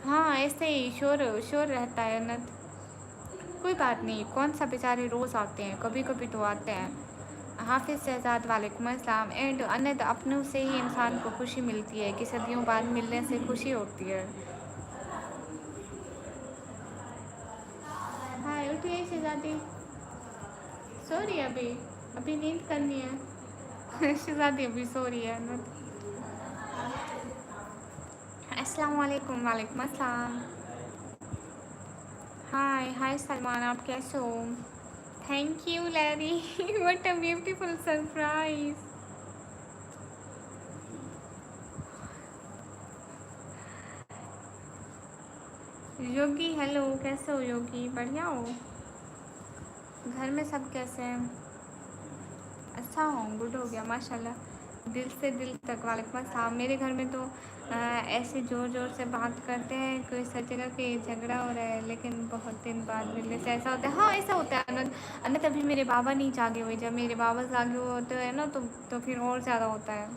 हाँ, ऐसे ही शोर शोर रहता है अनंत. कोई बात नहीं, कौन सा बेचारे रोज़ आते हैं, कभी कभी तो आते हैं. हाफिज़ शहजाद, वालेकुम अस्सलाम. एंड अनंत, अपनों से ही इंसान को खुशी मिलती है, कि सदियों बाद मिलने से खुशी होती है. हाय, उठिए शहजादी. सो रही है अभी? अभी नींद करनी है. शहजादी अभी सो रही है अनंत. अस्सलाम वालेकुम. वालेकुम अस्सलाम. हाय हाय सलमान, आप कैसे हो? Thank you Larry. What a beautiful surprise. Yogi, hello, कैसे हो योगी? बढ़िया हो? घर में सब कैसे हैं? अच्छा हो, गुड हो गया माशाल्लाह. दिल से दिल तक, वालेकुम अस्सलाम. मेरे घर में तो ऐसे ज़ोर ज़ोर से बात करते हैं, कोई सच जगह कि झगड़ा हो रहा है, लेकिन बहुत दिन बाद मिलने से ऐसा होता है. हाँ, ऐसा होता है अनंत. अनंत, अभी मेरे बाबा नहीं जागे हुए. जब मेरे बाबा जागे हुए होते हैं ना, तो फिर और ज़्यादा होता है.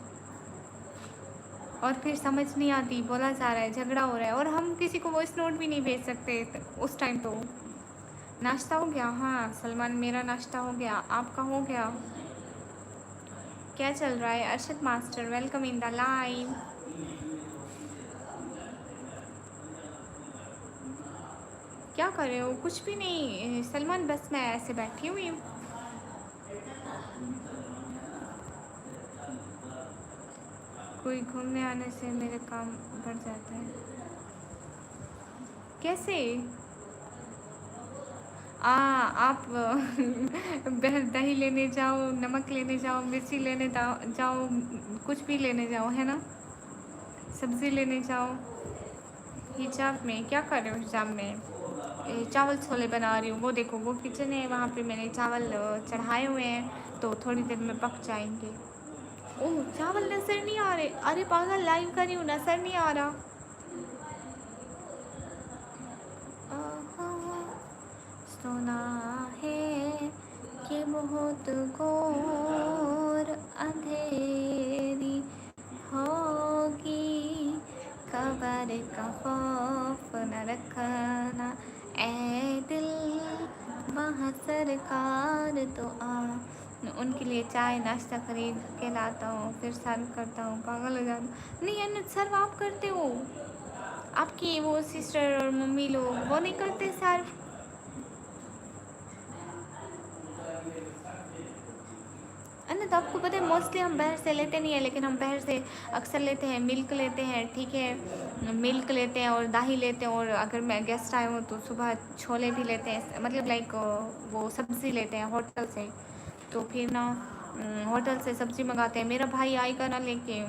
और फिर समझ नहीं आती, बोला जा रहा है, झगड़ा हो रहा है, और हम किसी को वॉइस नोट भी नहीं भेज सकते उस टाइम. तो नाश्ता हो गया? हाँ सलमान, मेरा नाश्ता हो गया. आपका हो गया? क्या चल रहा है? Arshad master, welcome in the live. क्या कर रहे हो? कुछ भी नहीं सलमान, बस मैं ऐसे बैठी हुई हूँ. कोई घूमने आने से मेरे काम बढ़ जाता है. कैसे? आप दही लेने जाओ, नमक लेने जाओ, मिर्ची लेने जाओ, कुछ भी लेने जाओ, है ना, सब्ज़ी लेने जाओ. हिजाब में क्या कर रहे हो? हिजाब में चावल छोले बना रही हूँ। वो देखो वो किचन है, वहाँ पे मैंने चावल चढ़ाए हुए हैं, तो थोड़ी देर में पक जाएंगे। ओह चावल नजर नहीं आ रहे, अरे पागल लाइव कर रही हूँ, नजर नहीं आ रहा। सुना है कि बहुत घोर अंधेरी होगी, खबर का खौफ न रखना ए दिल, वहाँ सरकार तो आ। उनके लिए चाय नाश्ता खरीद के लाता हूँ, फिर सर्व करता हूँ। पागल हो जाता हूँ। नहीं अन्नत सर्व आप करते हो, आपकी वो सिस्टर और मम्मी लोग वो नहीं करते सर्व? अन्नत आपको पता है मोस्टली हम बाहर से लेते नहीं है, लेकिन हम बाहर से अक्सर लेते हैं, मिल्क लेते हैं, ठीक है, मिल्क लेते हैं और दही लेते हैं, और अगर मैं गेस्ट आए हूँ तो सुबह छोले भी लेते हैं, मतलब लाइक वो सब्ज़ी लेते हैं होटल से। तो फिर ना होटल से सब्ज़ी मंगाते हैं। मेरा भाई आएगा ना लेके,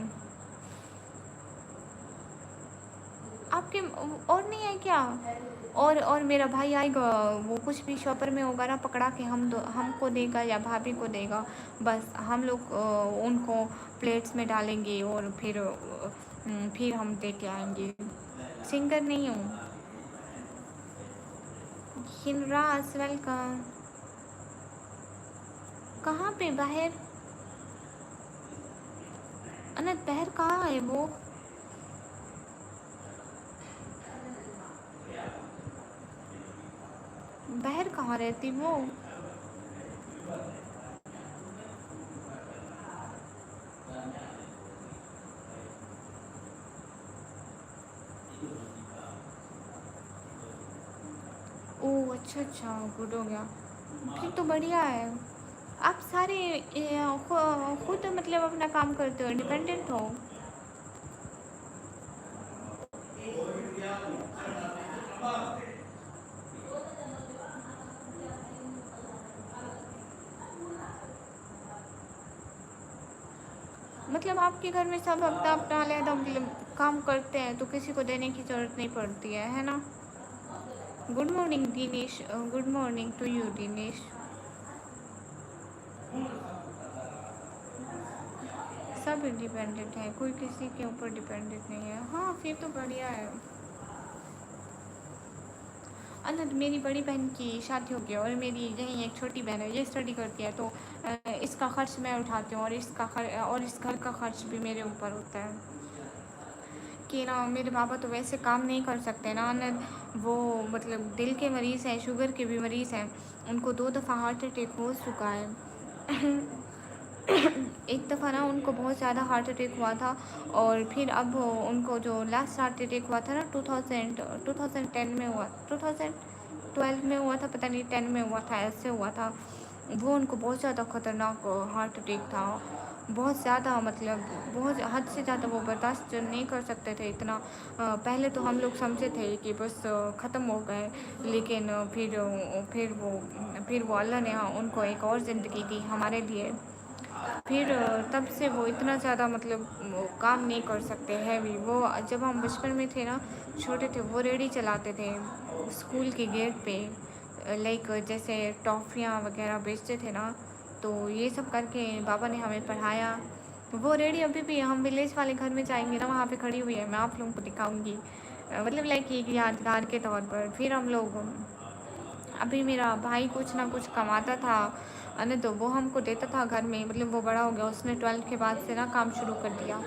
आपके और नहीं है क्या? और मेरा भाई आएगा, वो कुछ भी शॉपर में होगा ना पकड़ा के हमको देगा या भाभी को देगा। बस हम लोग उनको प्लेट्स में डालेंगे और फिर हम दे के आएंगे। सिंगर नहीं हूँ। हिनराज वेलकम। कहाँ पे बाहर? अनंत बाहर कहाँ है वो? बाहर कहाँ रहती वो? ओह अच्छा अच्छा, गुड हो गया, फिर तो बढ़िया है। आप सारे खुद मतलब अपना काम करते हो, इंडिपेंडेंट हो। मतलब आपके घर में सब अपना अपना अलग मतलब काम करते हैं, तो किसी को देने की ज़रूरत नहीं पड़ती है ना? Good morning Dinesh, good morning to you Dinesh. सब इंडिपेंडेंट है, कोई किसी के ऊपर डिपेंडेंट नहीं है। हाँ फिर तो बढ़िया है। अनंत मेरी बड़ी बहन की शादी हो गई और मेरी यही एक छोटी बहन है, ये स्टडी करती है, तो इसका खर्च मैं उठाती हूँ, और इस घर का खर्च भी मेरे ऊपर होता है। कि ना मेरे पापा तो वैसे काम नहीं कर सकते ना अनंत, वो मतलब दिल के मरीज़ हैं, शुगर के भी मरीज़ हैं, उनको 2 दफ़ा हार्ट अटैक हो चुका है। एक दफ़ा ना उनको बहुत ज़्यादा हार्ट अटैक हुआ था, और फिर अब उनको जो लास्ट हार्ट अटैक हुआ था ना 2010 में हुआ, 2012 में हुआ था, पता नहीं 10 में हुआ था, ऐसे हुआ था। वो उनको बहुत ज़्यादा ख़तरनाक हार्ट अटैक था, बहुत ज़्यादा मतलब बहुत हद से ज़्यादा वो बर्दाश्त नहीं कर सकते थे इतना। पहले तो हम लोग समझे थे कि बस ख़त्म हो गए, लेकिन फिर वो अल्लाह ने उनको एक और ज़िंदगी दी हमारे लिए। फिर तब से वो इतना ज़्यादा मतलब वो काम नहीं कर सकते हैं भी। वो जब हम बचपन में थे ना, छोटे थे, वो रेडी चलाते थे स्कूल के गेट पे, लाइक जैसे टॉफ़ियाँ वगैरह बेचते थे ना, तो ये सब करके पापा ने हमें पढ़ाया। वो रेडी अभी भी, हम विलेज वाले घर में जाएंगे ना, वहाँ पे खड़ी हुई है, मैं आप लोगों को दिखाऊंगी, मतलब लाइक एक यादगार के तौर पर। फिर हम लोग, अभी मेरा भाई कुछ ना कुछ कमाता था, अने तो वो हमको देता था घर में, मतलब वो बड़ा हो गया, उसने 12th के बाद से ना काम शुरू कर दिया,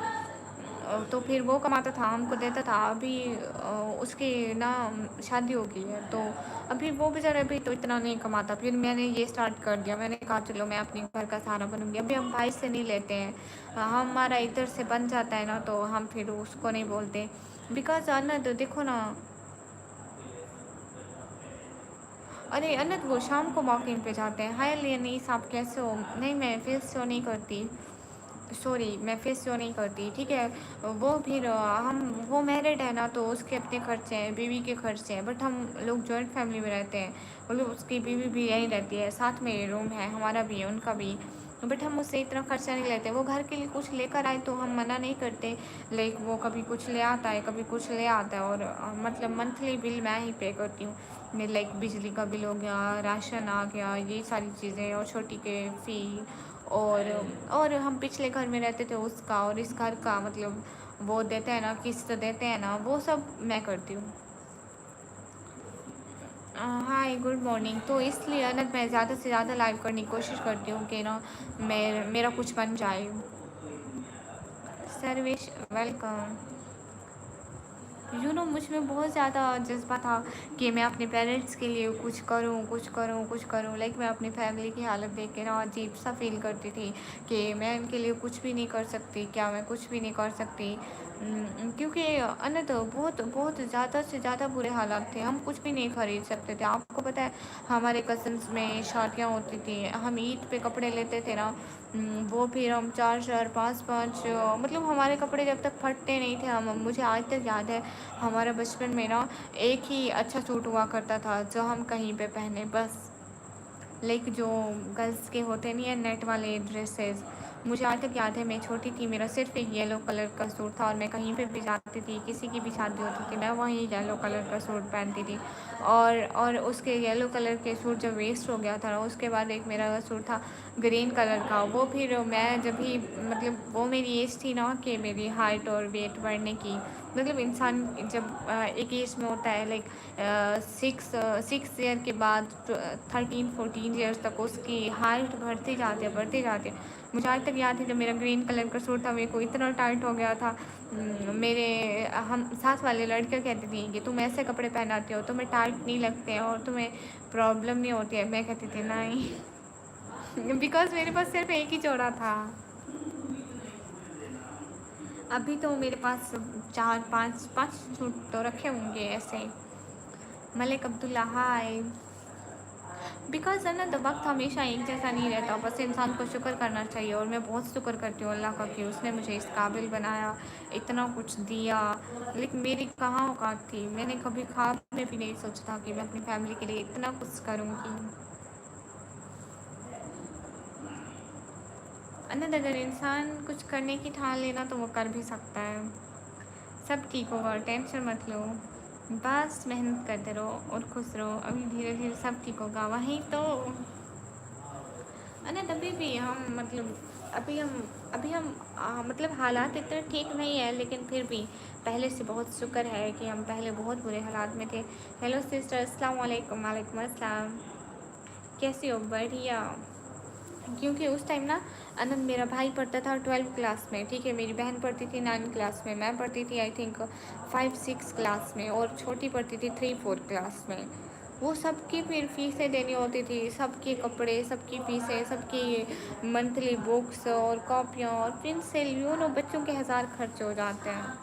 तो फिर वो कमाता था हमको देता था। अभी उसकी ना शादी हो गई है, तो अभी वो बेचारा अभी तो इतना नहीं कमाता। फिर मैंने ये स्टार्ट कर दिया, मैंने कहा चलो मैं अपने घर का सहारा बनूंगी। अभी हम भाई से नहीं लेते हैं, हमारा इधर से बन जाता है ना, तो हम फिर उसको नहीं बोलते, बिकॉज अन्ना तो देखो ना। अरे अनंत वो शाम को वॉकिंग पे जाते हैं। हाय लियनीस, आप कैसे हो? नहीं मैं फेस शो नहीं करती, सॉरी मैं फेस शो नहीं करती, ठीक है। वो फिर हम, वो मैरिड है ना, तो उसके अपने खर्चे हैं, बीवी के खर्चे हैं, बट हम लोग जॉइंट फैमिली में रहते हैं, मतलब उसकी बीवी भी यहीं रहती है, साथ में रूम है, हमारा भी है उनका भी। बट हम उससे इतना खर्चा नहीं लेते। वो घर के लिए कुछ लेकर आए तो हम मना नहीं करते। लाइक वो कभी कुछ ले आता है, कभी कुछ ले आता है, और मतलब मंथली बिल मैं ही पे करती हूँ। मेरे लाइक बिजली का बिल हो गया, राशन आ गया, ये सारी चीज़ें, और छोटी के फ़ी, और हम पिछले घर में रहते थे उसका, और इस घर का मतलब वो देते हैं ना, किस्त देते हैं ना, वो सब मैं करती हूँ। Hi good morning. तो इसलिए अनंत मैं ज़्यादा से ज़्यादा लाइव करने की कोशिश करती हूँ कि ना मेरा कुछ बन जाए। सर्वेश वेलकम। मुझ में बहुत ज़्यादा जज्बा था कि मैं अपने पेरेंट्स के लिए कुछ करूँ, कुछ करूँ, कुछ करूँ। लाइक मैं अपनी फैमिली की हालत देख के ना अजीब सा फील करती थी कि मैं उनके लिए कुछ भी नहीं कर सकती, क्या मैं कुछ भी नहीं कर सकती। क्योंकि अनंत बहुत बहुत ज़्यादा से ज़्यादा बुरे हालात थे। हम कुछ भी नहीं खरीद सकते थे। आपको पता है हमारे कज़न्स में शादियाँ होती थी, हम ईद पे कपड़े लेते थे ना, वो फिर हम 4-4 5-5 मतलब हमारे कपड़े जब तक फटते नहीं थे। हम मुझे आज तक याद है हमारा बचपन में ना एक ही अच्छा सूट हुआ करता था जो हम कहीं पे पहने बस। लाइक जो गर्ल्स के होते नहीं है नेट वाले ड्रेसेस, मुझे आज तक याद है मैं छोटी थी, मेरा सिर्फ एक येलो कलर का सूट था, और मैं कहीं पे भी जाती थी, किसी की भी शादी होती थी, मैं वहीं येलो कलर का सूट पहनती थी। और उसके येलो कलर के सूट जब वेस्ट हो गया था, उसके बाद एक मेरा सूट था ग्रीन कलर का, वो फिर मैं जब भी मतलब वो मेरी एज थी ना कि मेरी हाइट और वेट बढ़ने की, मतलब इंसान जब एक एज में होता है लाइक 6 ईयर के बाद 13-14 ईयर्स तक उसकी हाइट बढ़ती जाती है, बढ़ती जाती है। मुझे आज तक याद है जब मेरा ग्रीन कलर का सूट था, मेरे को इतना टाइट हो गया था। मेरे हम साथ वाले लड़कियाँ कहती थी कि तुम ऐसे कपड़े पहनाते हो, तुम्हें टाइट नहीं लगते हैं और तुम्हें प्रॉब्लम नहीं होती है। मैं कहती थी नहीं बिकॉज मेरे पास सिर्फ एक ही जोड़ा था। अभी तो मेरे पास 4-5 सूट तो रखे होंगे ऐसे। मलिक अब्दुल्ला हाय। बिकॉज है ना तो वक्त हमेशा एक जैसा नहीं रहता, बस इंसान को शुक्र करना चाहिए, और मैं बहुत शुक्र करती हूँ अल्लाह का कि उसने मुझे इस काबिल बनाया, इतना कुछ दिया। लेकिन मेरी कहाँ औकात थी, मैंने कभी ख्वाब में भी नहीं सोचा था कि मैं अपनी फैमिली के लिए इतना कुछ करूँगी। अनंत अगर इंसान कुछ करने की ठान लेना तो वो कर भी सकता है। सब ठीक होगा, टेंशन मत लो, बस मेहनत करते रहो और खुश रहो, अभी धीरे धीरे सब ठीक होगा। वहीं तो अनंत अभी भी हम मतलब अभी हम मतलब हालात इतने ठीक नहीं है, लेकिन फिर भी पहले से बहुत शुक्र है कि हम पहले बहुत बुरे हालात में थे। हेलो सिस्टर, अस्सलाम वालेकुम। वालेकुम अस्सलाम। कैसी हो? बढ़िया। क्योंकि उस टाइम ना अनंत मेरा भाई पढ़ता था 12th क्लास में, ठीक है, मेरी बहन पढ़ती थी 9th क्लास में, मैं पढ़ती थी आई थिंक 5-6 क्लास में, और छोटी पढ़ती थी 3-4 क्लास में। वो सबकी फिर फीसें देनी होती थी, सबके कपड़े, सबकी फीसें, सबकी मंथली बुक्स और कॉपियाँ और पेंसिल, बच्चों के हज़ार खर्च हो जाते हैं।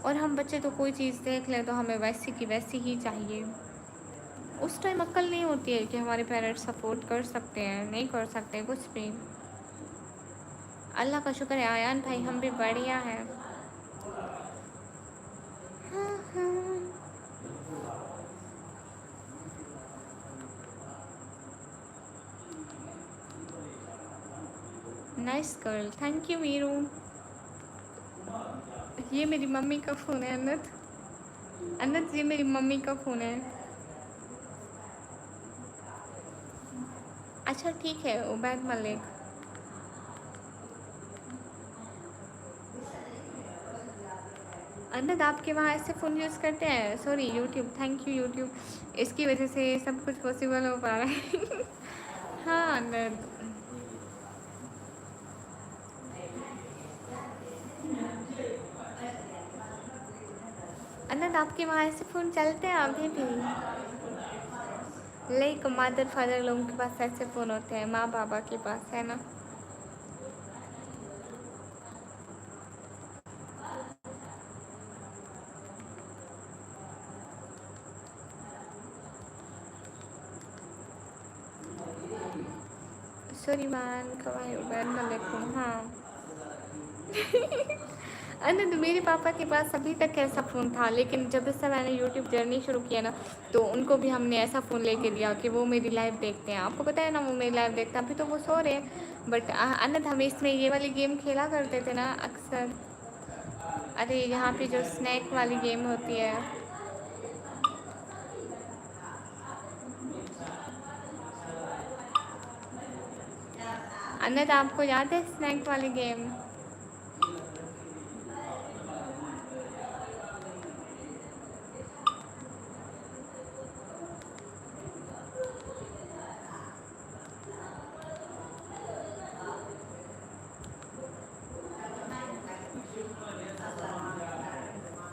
और हम बच्चे तो कोई चीज़ देख लें तो हमें वैसी की वैसी ही चाहिए। उस टाइम अक्ल नहीं होती है कि हमारे पेरेंट्स सपोर्ट कर सकते हैं, नहीं कर सकते कुछ भी। अल्लाह का शुक्र है आयान भाई, हम भी बढ़िया हैं। Nice girl, thank you Miru. ये मेरी मम्मी का फ़ोन है अनंत। अनंत ये मेरी मम्मी का फ़ोन है। अच्छा ठीक है उबैद मलिक। अनंत आपके वहाँ ऐसे फ़ोन यूज़ करते हैं? Sorry YouTube, thank you YouTube, इसकी वजह से सब कुछ पॉसिबल हो पा रहा है हाँ अनंत। अनंत आपके वहाँ ऐसे फ़ोन चलते हैं अभी भी? लाइक मदर फादर लोगों के पास ऐसे फ़ोन होते हैं, माँ बाबा के पास, है ना? सॉरी मैन, कवाई उबैद मलिक हूँ। हाँ तो मेरे पापा के पास अभी तक ऐसा फ़ोन था, लेकिन जब से मैंने यूट्यूब जर्नी शुरू किया ना, तो उनको भी हमने ऐसा फ़ोन लेके दिया कि वो मेरी लाइव देखते हैं। आपको पता है ना, वो मेरी लाइव देखते हैं। अभी तो वो सो रहे हैं, बट अनंत हम इसमें ये वाली गेम खेला करते थे ना अक्सर। अरे यहाँ पे जो स्नैक वाली गेम होती है, अनंत आपको याद है स्नैक वाली गेम?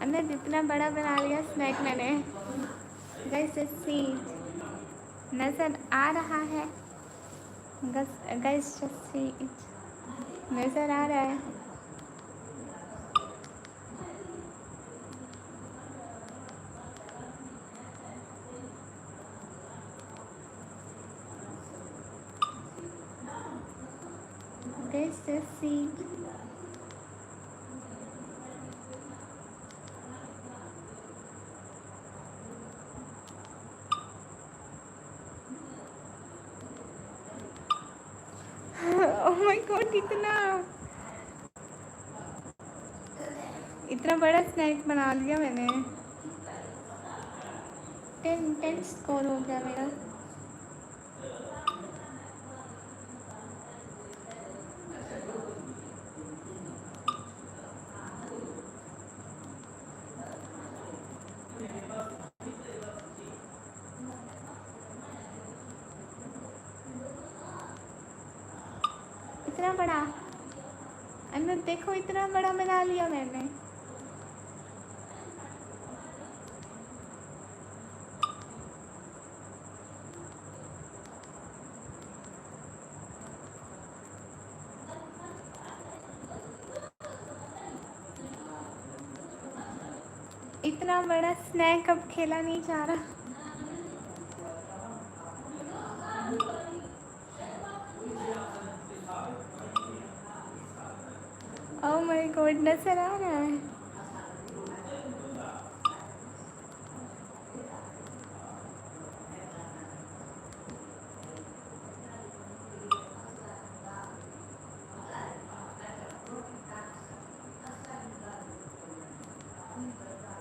अनंत इतना बड़ा बना लिया स्नैक मैंने। गाइस सी, नज़र आ रहा है? गाइस जस्ट सी, नज़र आ रहा है? Guys just see. Oh my God, इतना बड़ा स्नैक बना लिया मैंने। 10 स्कोर हो गया मेरा। इतना बड़ा, अनंत देखो इतना बड़ा बना लिया मैंने। इतना बड़ा स्नैक अब खेला नहीं जा रहा। ओह माय गॉड, नजर आ रहा है?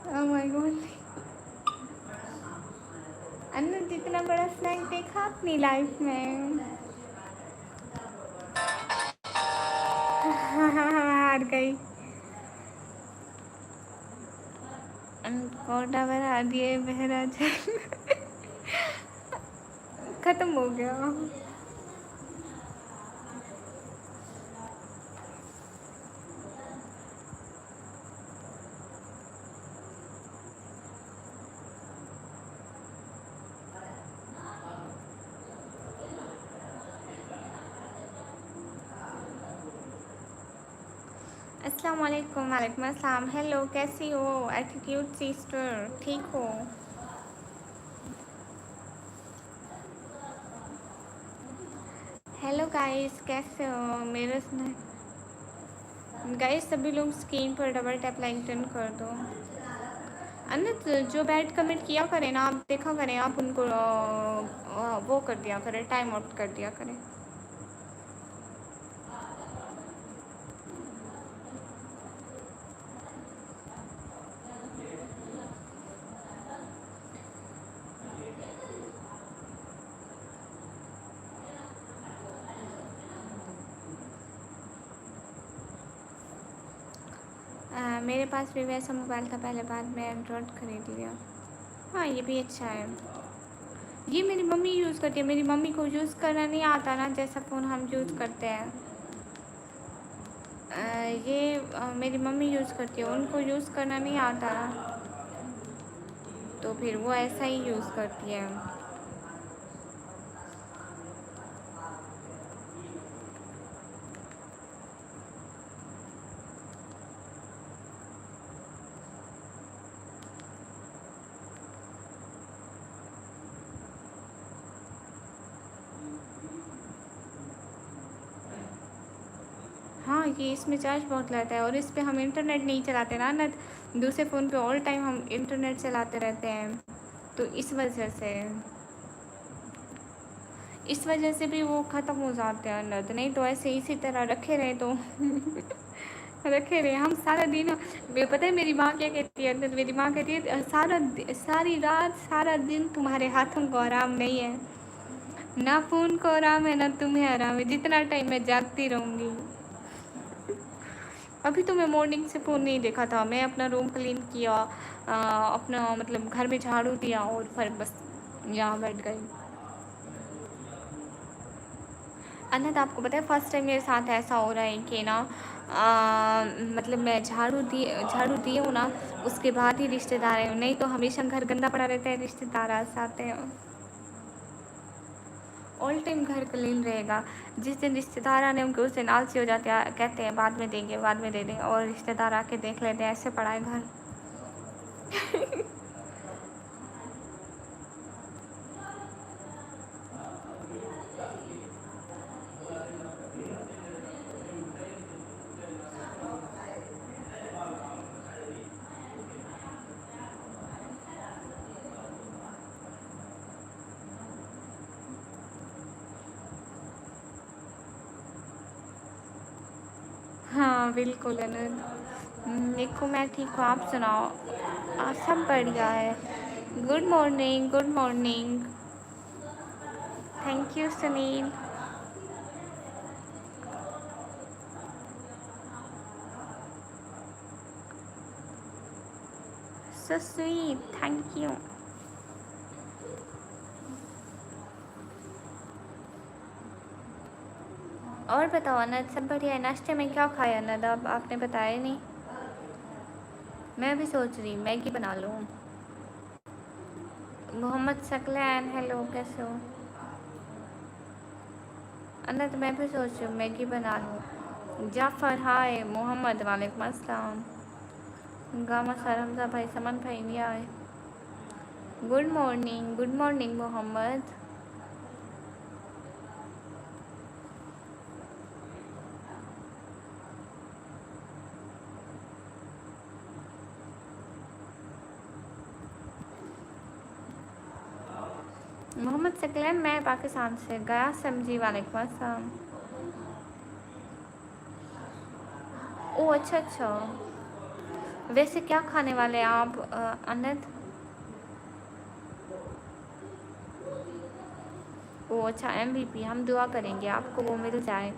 ओह माय गॉड, अनंत इतना बड़ा स्नैक देखा अपनी लाइफ में? हार गई। कोटा बना दिए बहराज। खत्म हो गया। अस्सलाम वालेकुम। वालेकुम अस्सलाम। हेलो, कैसी हो एटीट्यूड सिस्टर? ठीक हो? हेलो गाइस, कैसे हो? मेरे गाइस सभी लोग स्क्रीन पर डबल टैप लाइक डन कर दो। अनंत जो बैड कमेंट किया करें ना, आप देखा करें, आप उनको वो कर दिया करें, टाइम आउट कर दिया करें। मेरे पास भी वैसा मोबाइल था पहले, बाद में एंड्रॉयड खरीद लिया। हाँ, ये भी अच्छा है। ये मेरी मम्मी यूज़ करती है। मेरी मम्मी को यूज़ करना नहीं आता ना, जैसा फ़ोन हम यूज़ करते हैं। मेरी मम्मी यूज़ करती है, उनको यूज़ करना नहीं आता, तो फिर वो ऐसा ही यूज़ करती है। हाँ, ये इसमें चार्ज बहुत लेता है और इस पे हम इंटरनेट नहीं चलाते ना नत, दूसरे फ़ोन पे ऑल टाइम हम इंटरनेट चलाते रहते हैं, तो इस वजह से भी वो ख़त्म हो जाते हैं नत, नहीं तो ऐसे इसी तरह रखे रहे तो रखे रहे हम सारा दिन। पता है मेरी माँ क्या कहती है नत, मेरी माँ कहती है सारी रात सारा दिन तुम्हारे हाथों को आराम नहीं है, ना फ़ोन को आराम है ना तुम्हें आराम है, जितना टाइम मैं जागती रहूँगी। अभी तो मैं मॉर्निंग से फ़ोन नहीं देखा था, मैं अपना रूम क्लीन किया, अपना मतलब घर में झाड़ू दिया और फिर बस यहाँ बैठ गई। अनंत आपको पता है फर्स्ट टाइम मेरे साथ ऐसा हो रहा है कि ना मतलब मैं झाड़ू दिए हूँ ना, उसके बाद ही रिश्तेदार आए, नहीं तो हमेशा घर गंदा पड़ा रहता है, रिश्तेदार आ जाते हैं। ऑल टाइम घर क्लीन रहेगा, जिस दिन रिश्तेदार आने होंगे उस दिन आलसी हो जाते हैं, कहते हैं बाद में देंगे बाद में दे देंगे, और रिश्तेदार आके देख लेते हैं ऐसे पड़ा है घर। हाँ बिल्कुल अनंत, देखो मैं ठीक हूँ, आप सुनाओ। सब बढ़िया है। Good morning good morning. Thank you Sunil. So sweet, thank you. और बताओ अनंत, सब बढ़िया है? नाश्ते में क्या खाया अनंत? अब आपने बताया नहीं। मैं भी सोच रही मैगी बना लूँ। मोहम्मद सकलैन हेलो, कैसे हो? अनंत मैं भी सोच रही हूँ मैगी बना लूँ। जाफ़र हाय, मोहम्मद वालेकुम अस्सलाम, गामा सर, हमजा भाई, समन भाई नहीं आए। Good morning Mohammad. मोहम्मद सकलैन मैं पाकिस्तान से, गया समझी, वालेकुम अस्सलाम। ओ अच्छा अच्छा, वैसे क्या खाने वाले हैं आप अनंत? ओ अच्छा MVP, हम दुआ करेंगे आपको वो मिल जाए।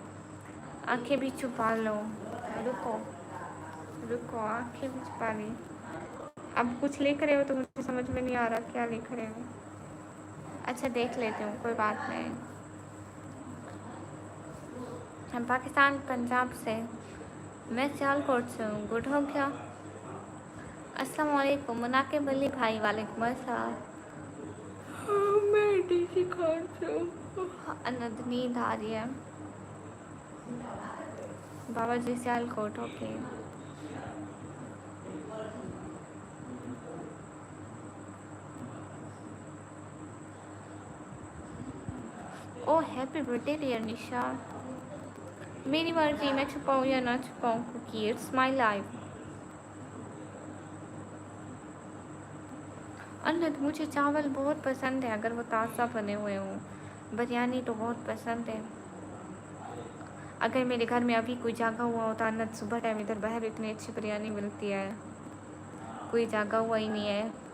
आंखें भी छुपा लो, रुको रुको, आंखें भी छुपा ली। अब कुछ लिख रहे हो तो मुझे समझ में नहीं आ रहा क्या लिख रहे हो। अच्छा देख लेती हूँ, कोई बात नहीं। हम पाकिस्तान पंजाब से, मैं सियालकोट से हूँ। गुड हो क्या? अस्सलाम वालेकुम मुनाकिब अली भाई, वालेकुम अस्सलाम। मैं डीसी खान से हूँ। अनंत नींद आ रही है। बाबा जी सियालकोट, ओके। ओ हैप्पी बर्थडे डियर निशा। मेरी मर्जी, मैं छुपाऊँ या ना छुपाऊँ कुकी, इट्स माई लाइफ। अनंत मुझे चावल बहुत पसंद है अगर वो ताज़ा बने हुए हों, बिरयानी तो बहुत पसंद है। अगर मेरे घर में अभी कोई जागा हुआ होता अनंत, सुबह टाइम इधर बाहर इतनी अच्छी बिरयानी मिलती है, कोई जागा हुआ ही नहीं है।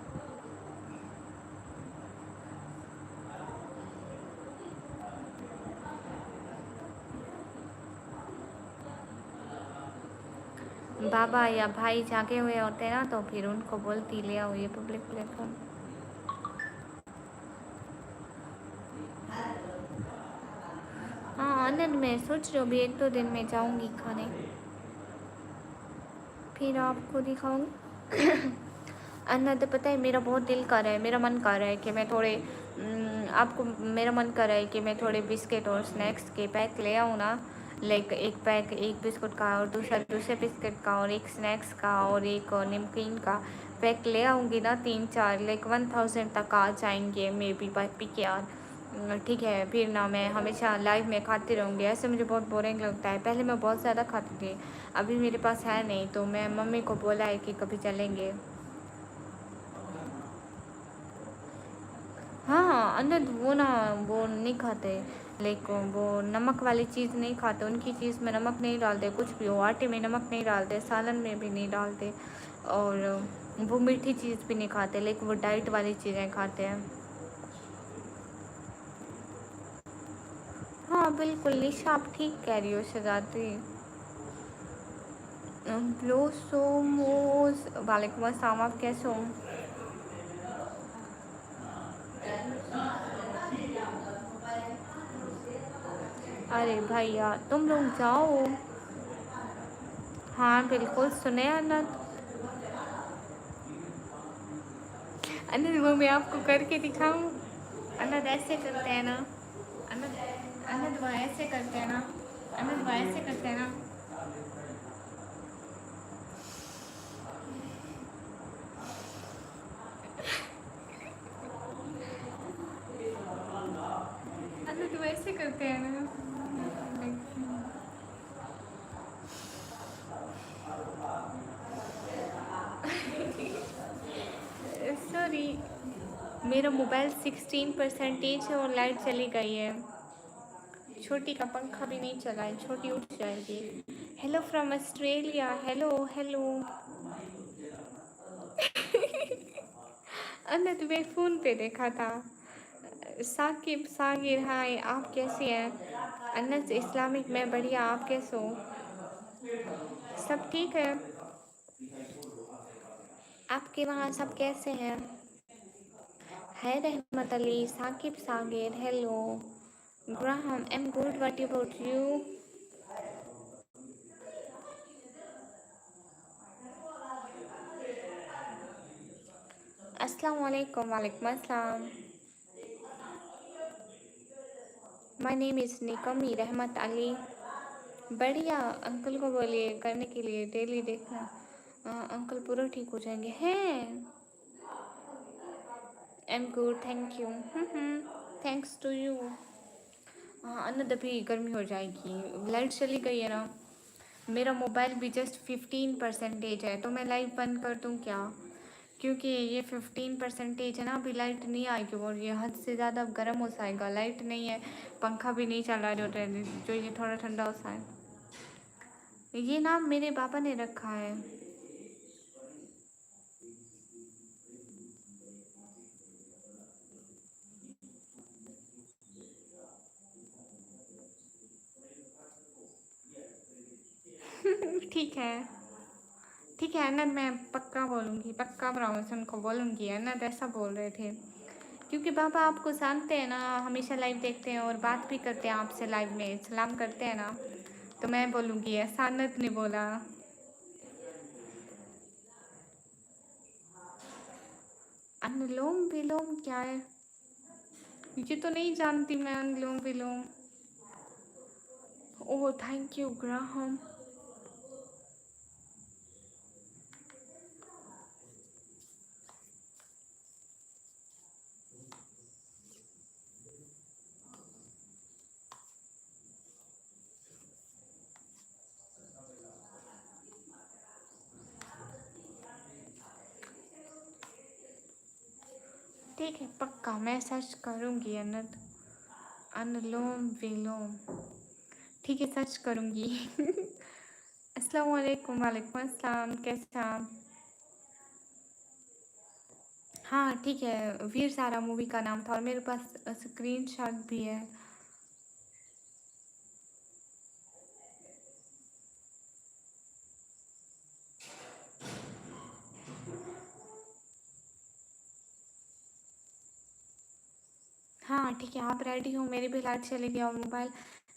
बाबा या भाई जागे हुए होते हैं ना, तो फिर उनको बोलती ले आओ ये पब्लिक प्लेटफॉर्म। हाँ आनंद, मैं सोच रही हूँ अभी 1-2 दिन में जाऊँगी खाने, फिर आपको दिखाऊँगी। आनंद पता है मेरा बहुत दिल कर रहा है, मेरा मन कर रहा है कि मैं थोड़े आपको, मेरा मन कर रहा है कि मैं थोड़े बिस्किट और स्नैक्स के पैक ले आऊँ ना, लाइक एक पैक एक बिस्कुट का और दूसरे बिस्किट का और एक स्नैक्स का और एक नमकीन का पैक ले आऊँगी ना, 3-4 लाइक 1000 तक आ जाएंगे मे बी बाई PKR। ठीक है, फिर ना मैं हमेशा लाइव में खाती रहूँगी, ऐसे मुझे बहुत बोरिंग लगता है। पहले मैं बहुत ज़्यादा खाती थी, अभी मेरे पास है नहीं, तो मैं मम्मी को बोला है कि कभी चलेंगे। हाँ, अनंत वो ना, वो नहीं खाते, लाइक वो नमक वाली चीज़ नहीं खाते, उनकी चीज़ में नमक नहीं डालते, कुछ भी हो, आटे में नमक नहीं डालते, सालन में भी नहीं डालते, और वो मीठी चीज़ भी नहीं खाते, लाइक वो डाइट वाली चीज़ें खाते हैं। हाँ बिल्कुल निशा, आप ठीक कह रही हो शहजादी। ब्लोसोमोस, वालेकुम अस्सलाम, आप कैसे हो? अरे भैया तुम लोग जाओ। हाँ बिल्कुल, सुने अनंत। अनंत वो मैं आपको करके दिखाऊं? अनंत ऐसे करते हैं ना, अनंत, अनंत वो ऐसे करते हैं ना, अनंत वो ऐसे करते हैं ना। अनंत वो ऐसे करते हैं ना। सॉरी, मेरा मोबाइल 16% है और लाइट चली गई है। छोटी का पंखा भी नहीं चला है, छोटी उठ जाएगी। Hello from Australia, hello hello. Anant मैं फ़ोन पे देखा था। साकिब सागिर, हाय, आप कैसे हैं? अनंत इस्लामिक, मैं बढ़िया, आप कैसे हो? सब ठीक है? आपके वहाँ सब कैसे हैं? है Rehmat Ali, Saqib Sagir, hello. Graham, I am good, what about you? अस्सलाम वालेकुम, वालेकुम अस्सलाम। माय नेम इज़ निकमी रहमत अली। बढ़िया, अंकल को बोलिए करने के लिए, डेली देखना। अंकल पूरा ठीक हो जाएंगे हैं। I am good, thank you. Thanks to you. हाँ अन्न, अभी गर्मी हो जाएगी, लाइट चली गई है ना। मेरा मोबाइल भी जस्ट 15% है, तो मैं लाइट बंद कर दूँ क्या? क्योंकि ये 15% है ना, अभी लाइट नहीं आएगी और ये हद से ज़्यादा अब गर्म हो जाएगा। लाइट नहीं है, पंखा भी नहीं चल रहा जो ये थोड़ा ठंडा हो जाए। ये नाम मेरे पापा ने रखा है। ठीक है, ठीक है अनंत, मैं पक्का बोलूँगी, पक्का प्रमोशन को बोलूँगी। अनंत ऐसा बोल रहे थे क्योंकि पापा आपको जानते हैं ना, हमेशा लाइव देखते हैं और बात भी करते हैं आपसे, लाइव में सलाम करते हैं ना, तो मैं बोलूँगी, ऐसा अनंत ने बोला। अनुलोम विलोम क्या है? ये तो नहीं जानती मैं, Anulom Vilom. Oh thank you Graham. ठीक है पक्का, मैं सर्च करूँगी अनंत, अनुलोम विलोम। ठीक है सर्च करूँगी। अस्सलाम वालेकुम, वालेकुम अस्सलाम, कैसे हैं आप? हाँ ठीक है, वीर सारा मूवी का नाम था और मेरे पास स्क्रीनशॉट भी है। हाँ ठीक है, आप रेडी हो? मेरी भी लाइट चली गई और मोबाइल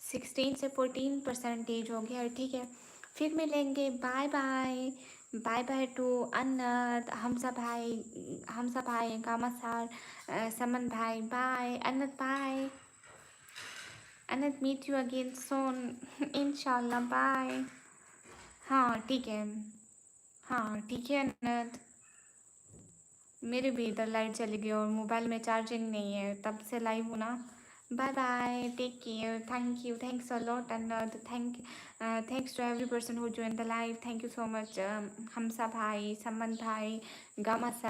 16 से 14% हो गया है। ठीक है, फिर मिलेंगे, bye bye. Bye bye to Anant, Hamza भाई, कामासार, समन भाई, bye Anant, bye Anant, meet you again soon. इंशाल्लाह, बाय। हाँ ठीक है, हाँ ठीक है अनंत। मेरे भी इधर लाइट चली गई और मोबाइल में चार्जिंग नहीं है, तब से लाइव हूँ ना, Bye bye. Take care. Thank you. Thanks a lot, and thanks to every person who joined the live. Thank you so much, Hamsa bhai, Saman bhai, Gama sir.